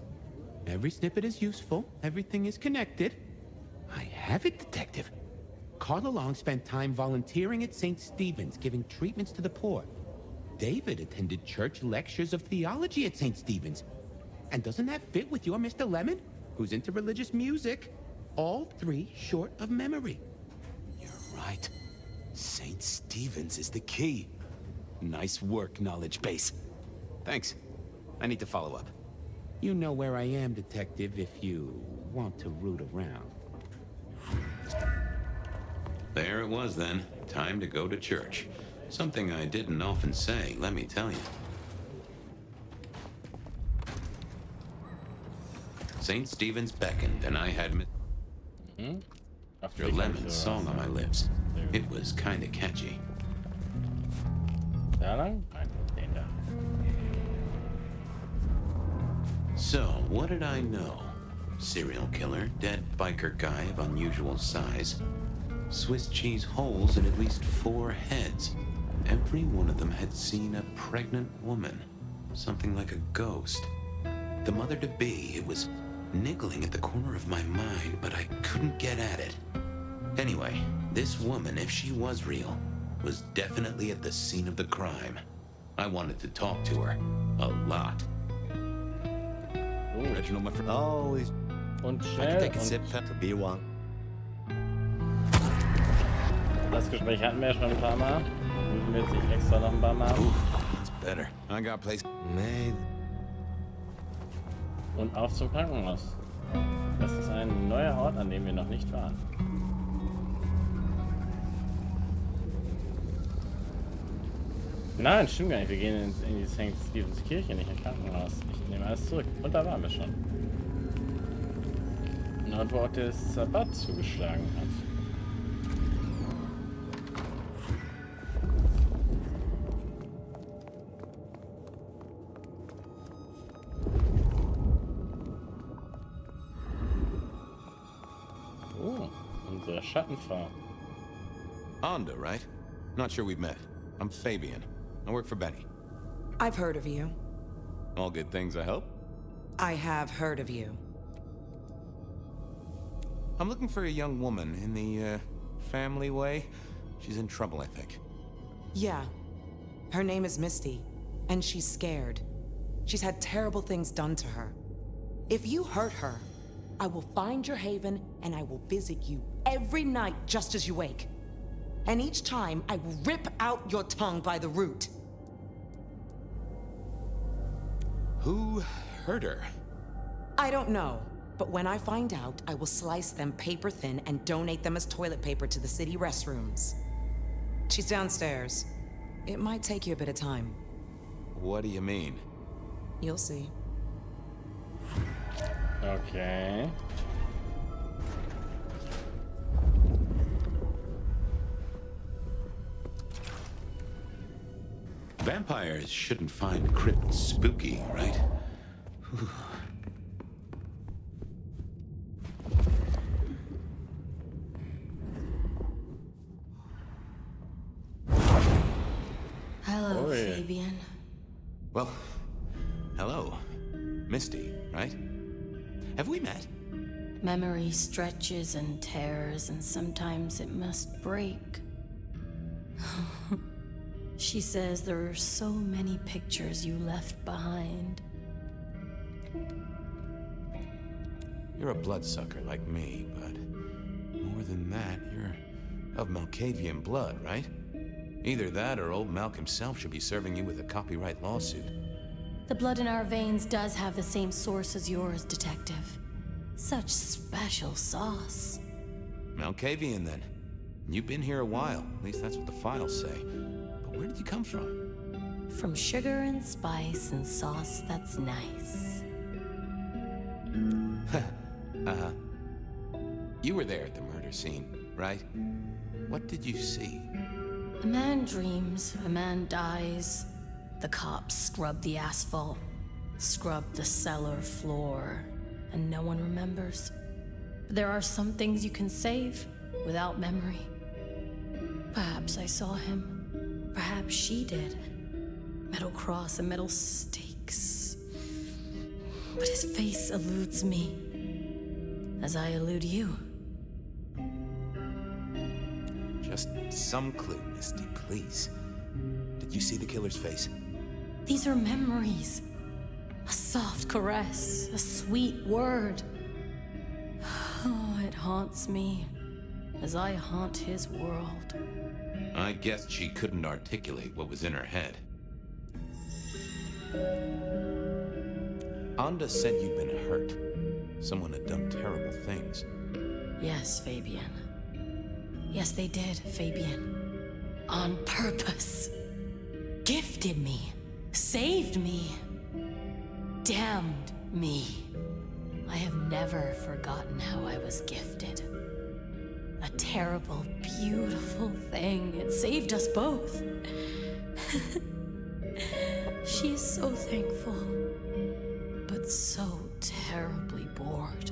Speaker 17: Every snippet is useful. Everything is connected. I have it, Detective. Carla Long spent time volunteering at St. Stephen's, giving treatments to the poor. David attended church lectures of theology at St. Stephen's. And doesn't that fit with your Mr. Lemon, who's into religious music? All three short of memory.
Speaker 3: You're right. St. Stephen's is the key. Nice work, knowledge base. Thanks. I need to follow up.
Speaker 17: You know where I am, Detective, if you want to root around.
Speaker 3: There it was then. Time to go to church. Something I didn't often say, let me tell you. St. Stephen's beckoned, and I had Mr. Lemon's song on my lips. It was kinda catchy. So, what did I know? Serial killer, dead biker guy of unusual size. Swiss cheese holes in at least 4 heads. Every one of them had seen a pregnant woman. Something like a ghost. The mother-to-be, it was niggling at the corner of my mind, but I couldn't get at it. Anyway, this woman, if she was real, was definitely at the scene of the crime. I wanted to talk to her. A lot.
Speaker 19: Reginald, my friend. Always.
Speaker 2: Und
Speaker 19: I
Speaker 2: schnell
Speaker 19: can take a
Speaker 2: und
Speaker 19: sip to be one.
Speaker 2: das Gespräch hatten wir ja schon ein paar Mal. Müssen wir jetzt nicht extra noch ein paar Mal.
Speaker 3: It's better. I got place.
Speaker 2: Und auf zum Krankenhaus. Das ist ein neuer Ort, an dem wir noch nicht waren. Nein, stimmt gar nicht. Wir gehen in die St. Stephen's Kirche, nicht ins Krankenhaus. Ich nehme alles zurück. Und da waren wir schon. Ein Ort, wo auch der Sabbat zugeschlagen hat. Oh, unsere Schattenfrau.
Speaker 3: Onda, right? Not sure we've met. I'm Fabian. I work for Benny.
Speaker 20: I've heard of you.
Speaker 3: All good things, I hope?
Speaker 20: I have heard of you.
Speaker 3: I'm looking for a young woman in the, family way. She's in trouble, I think.
Speaker 20: Yeah. Her name is Misty, and she's scared. She's had terrible things done to her. If you hurt her, I will find your haven and I will visit you every night just as you wake. And each time, I will rip out your tongue by the root.
Speaker 3: Who hurt her?
Speaker 20: I don't know, but when I find out, I will slice them paper thin and donate them as toilet paper to the city restrooms. She's downstairs. It might take you a bit of time.
Speaker 3: What do you mean?
Speaker 20: You'll see.
Speaker 2: Okay.
Speaker 3: Vampires shouldn't find crypts spooky, right? Whew.
Speaker 4: Hello,
Speaker 3: Oh, yeah.
Speaker 4: Fabian.
Speaker 3: Well, hello. Misty, right? Have we met?
Speaker 4: Memory stretches and tears, and sometimes it must break.
Speaker 14: She says there are so many pictures you left behind.
Speaker 3: You're a bloodsucker like me, but more than that, you're of Malkavian blood, right? Either that or old Malk himself should be serving you with a copyright lawsuit.
Speaker 14: The blood in our veins does have the same source as yours, Detective. Such special sauce.
Speaker 3: Malkavian, then. You've been here a while. At least that's what the files say. But where did you come from?
Speaker 14: From sugar and spice and sauce that's nice.
Speaker 3: You were there at the murder scene, right? What did you see?
Speaker 14: A man dreams, a man dies. The cops scrub the asphalt, scrub the cellar floor, and no one remembers. But there are some things you can save without memory. Perhaps I saw him. Perhaps she did. Metal cross and metal stakes. But his face eludes me, as I elude you.
Speaker 3: Just some clue, Misty, please. Did you see the killer's face?
Speaker 14: These are memories. A soft caress, a sweet word. Oh, it haunts me as I haunt his world.
Speaker 3: I guessed she couldn't articulate what was in her head. Anda said you'd been hurt. Someone had done terrible things.
Speaker 14: Yes, Fabian. Yes, they did, Fabian. On purpose. Gifted me. Saved me. Damned me. I have never forgotten how I was gifted. A terrible, beautiful thing. It saved us both. She is so thankful, but so terribly bored.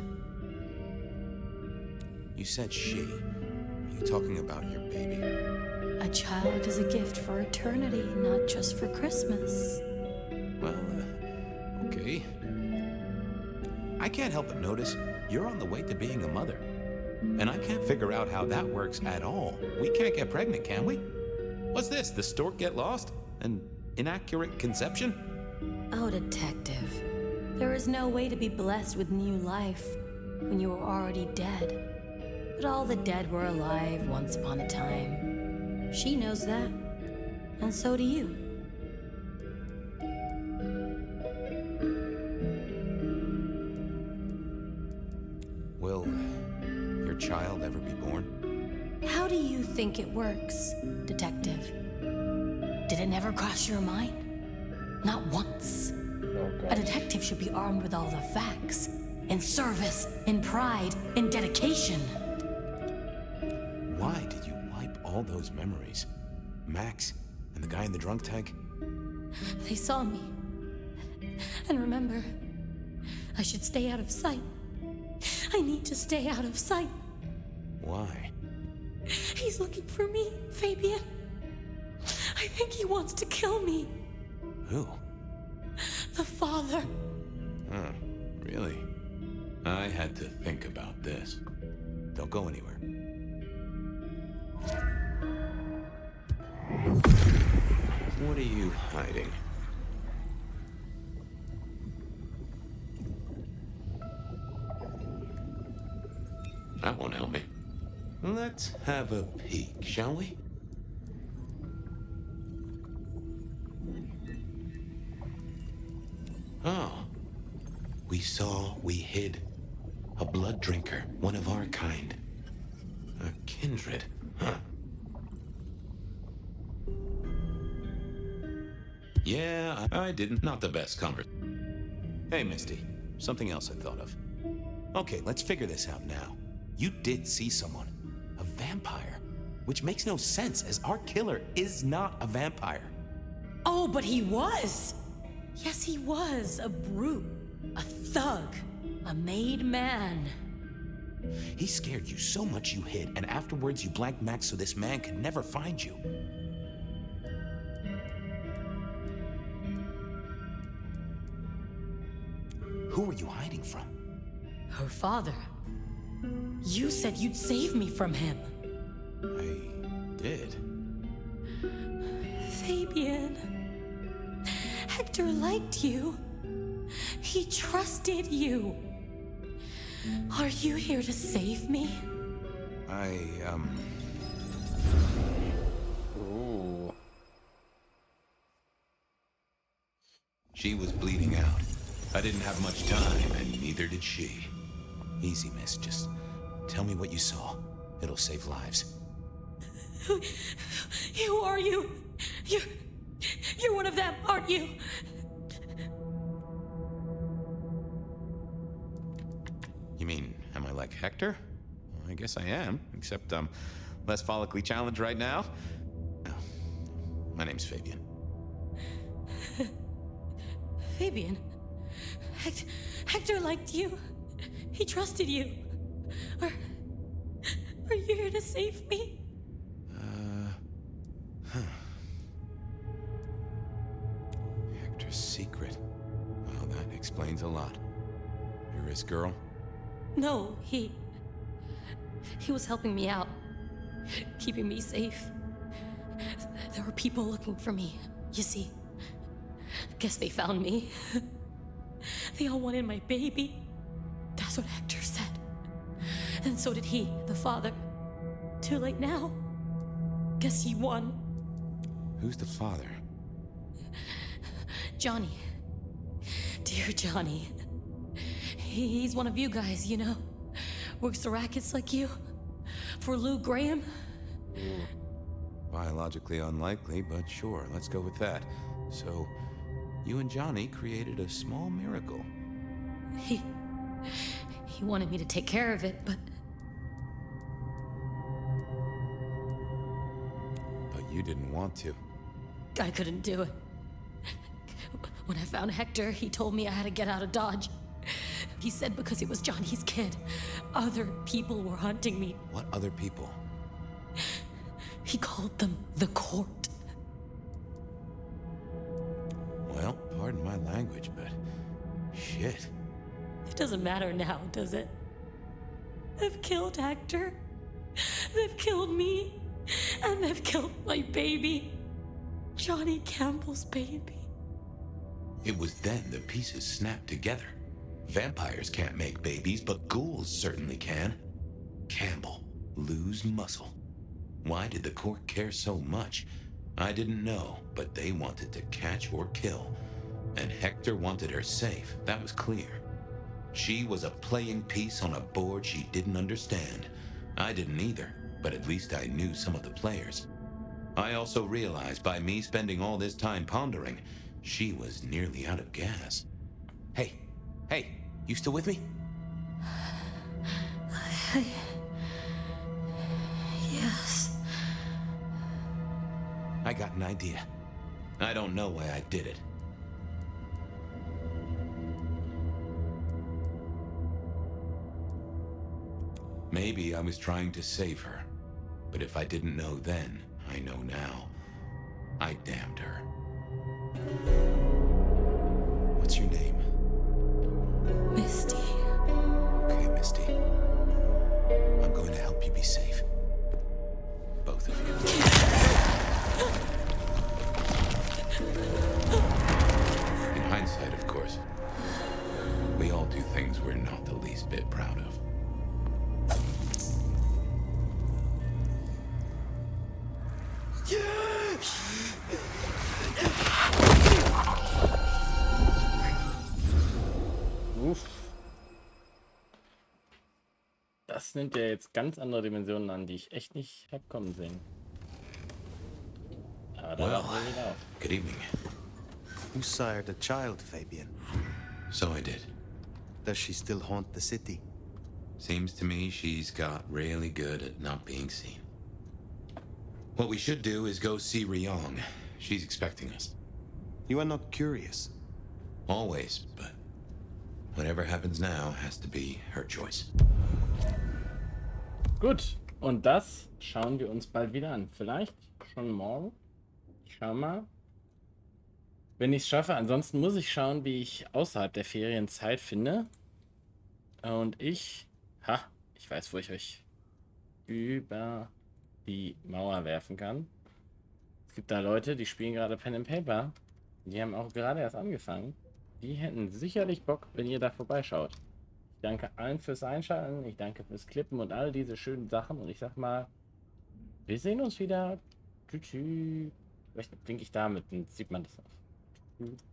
Speaker 3: You said she. Are you talking about your baby?
Speaker 14: A child is a gift for eternity, not just for Christmas.
Speaker 3: Well, okay. I can't help but notice you're on the way to being a mother. And I can't figure out how that works at all. We can't get pregnant, can we? What's this? The stork get lost? An inaccurate conception?
Speaker 14: Oh, Detective. There is no way to be blessed with new life when you are already dead. But all the dead were alive once upon a time. She knows that. And so do you.
Speaker 3: Will your child ever be born?
Speaker 14: How do you think it works, Detective? Did it never cross your mind? Not once. A detective should be armed with all the facts. In service, in pride, in dedication.
Speaker 3: Why did you wipe all those memories? Max and the guy in the drunk tank?
Speaker 14: They saw me. And remember, I should stay out of sight. I need to stay out of sight.
Speaker 3: Why?
Speaker 14: He's looking for me, Fabian. I think he wants to kill me.
Speaker 3: Who?
Speaker 14: The father.
Speaker 3: Huh, really? I had to think about this. Don't go anywhere. What are you hiding? That won't help me. Let's have a peek, shall we? Oh. We hid. A blood drinker, one of our kind. A kindred, huh? Yeah, I didn't. Not the best conversation. Hey, Misty. Something else I thought of. Okay, let's figure this out now. You did see someone. A vampire. Which makes no sense, as our killer is not a vampire.
Speaker 14: Oh, but he was! Yes, he was. A brute. A thug. A made man.
Speaker 3: He scared you so much you hid, and afterwards you blanked Max so this man could never find you. Who were you hiding from?
Speaker 14: Her father. You said you'd save me from him.
Speaker 3: I did.
Speaker 1: Fabian. Hector liked you. He trusted you. Are you here to save me?
Speaker 2: Oh.
Speaker 3: She was bleeding out. I didn't have much time, and neither did she.
Speaker 15: Easy, miss. Just tell me what you saw. It'll save lives.
Speaker 1: Who are you? You're one of them, aren't you?
Speaker 3: You mean, am I like Hector? Well, I guess I am, except I'm less follically challenged right now. No, my name's Fabian.
Speaker 1: Fabian, Hector liked you. He trusted you. Are you here to save me?
Speaker 3: Hector's secret. Well, that explains a lot. You're his girl?
Speaker 1: No, he was helping me out, keeping me safe. There were people looking for me, you see. Guess they found me. They all wanted my baby. That's what Hector said. And so did he, the father. Too late now. Guess he won.
Speaker 3: Who's the father?
Speaker 1: Johnny. Dear Johnny. He's one of you guys, you know. Works the rackets like you. For Lou Graham.
Speaker 3: Biologically unlikely, but sure, let's go with that. So, you and Johnny created a small miracle.
Speaker 1: He wanted me to take care of it, but
Speaker 3: you didn't want to.
Speaker 1: I couldn't do it. When I found Hector, he told me I had to get out of Dodge. He said because it was Johnny's kid, other people were hunting me.
Speaker 3: What other people?
Speaker 1: He called them the court.
Speaker 3: Well, pardon my language, but shit.
Speaker 1: It doesn't matter now, does it? They've killed Hector. They've killed me. And they've killed my baby. Johnny Campbell's baby.
Speaker 3: It was then the pieces snapped together. Vampires can't make babies, but ghouls certainly can. Campbell, lose muscle. Why did the court care so much? I didn't know, but they wanted to catch or kill. And Hector wanted her safe, that was clear. She was a playing piece on a board she didn't understand. I didn't either, but at least I knew some of the players. I also realized by me spending all this time pondering, she was nearly out of gas. Hey, you still with me?
Speaker 1: Yes.
Speaker 3: I got an idea. I don't know why I did it. Maybe I was trying to save her. But if I didn't know then, I know now. I damned her. What's your name?
Speaker 1: Misty.
Speaker 3: Okay, Misty. I'm going to help you be safe. Both of you. In hindsight, of course. We all do things we're not the least bit proud of.
Speaker 2: Das nimmt ja jetzt ganz andere Dimensionen an, die ich echt nicht hab kommen sehen. Aber da
Speaker 3: Well,
Speaker 2: war wieder auf.
Speaker 3: good evening.
Speaker 5: You sired a child, Fabian.
Speaker 3: So I did.
Speaker 5: Does she still haunt the city?
Speaker 3: Seems to me she's got really good at not being seen. What we should do is go see Ryong. She's expecting us.
Speaker 5: You are not curious.
Speaker 3: Always, but whatever happens now has to be her choice.
Speaker 2: Gut, und das schauen wir uns bald wieder an. Vielleicht schon morgen. Ich schau mal. Wenn ich es schaffe, ansonsten muss ich schauen, wie ich außerhalb der Ferien Zeit finde. Und ich weiß, wo ich euch über die Mauer werfen kann. gibt da Leute, die spielen gerade Pen and Paper. Die haben auch gerade erst angefangen. Die hätten sicherlich Bock, wenn ihr da vorbeischaut. Ich danke allen fürs Einschalten. Ich danke fürs Klippen und all diese schönen Sachen. Und ich sag mal, wir sehen uns wieder. Tschüss. Vielleicht blinke ich damit, dann sieht man das auch. Tschüss.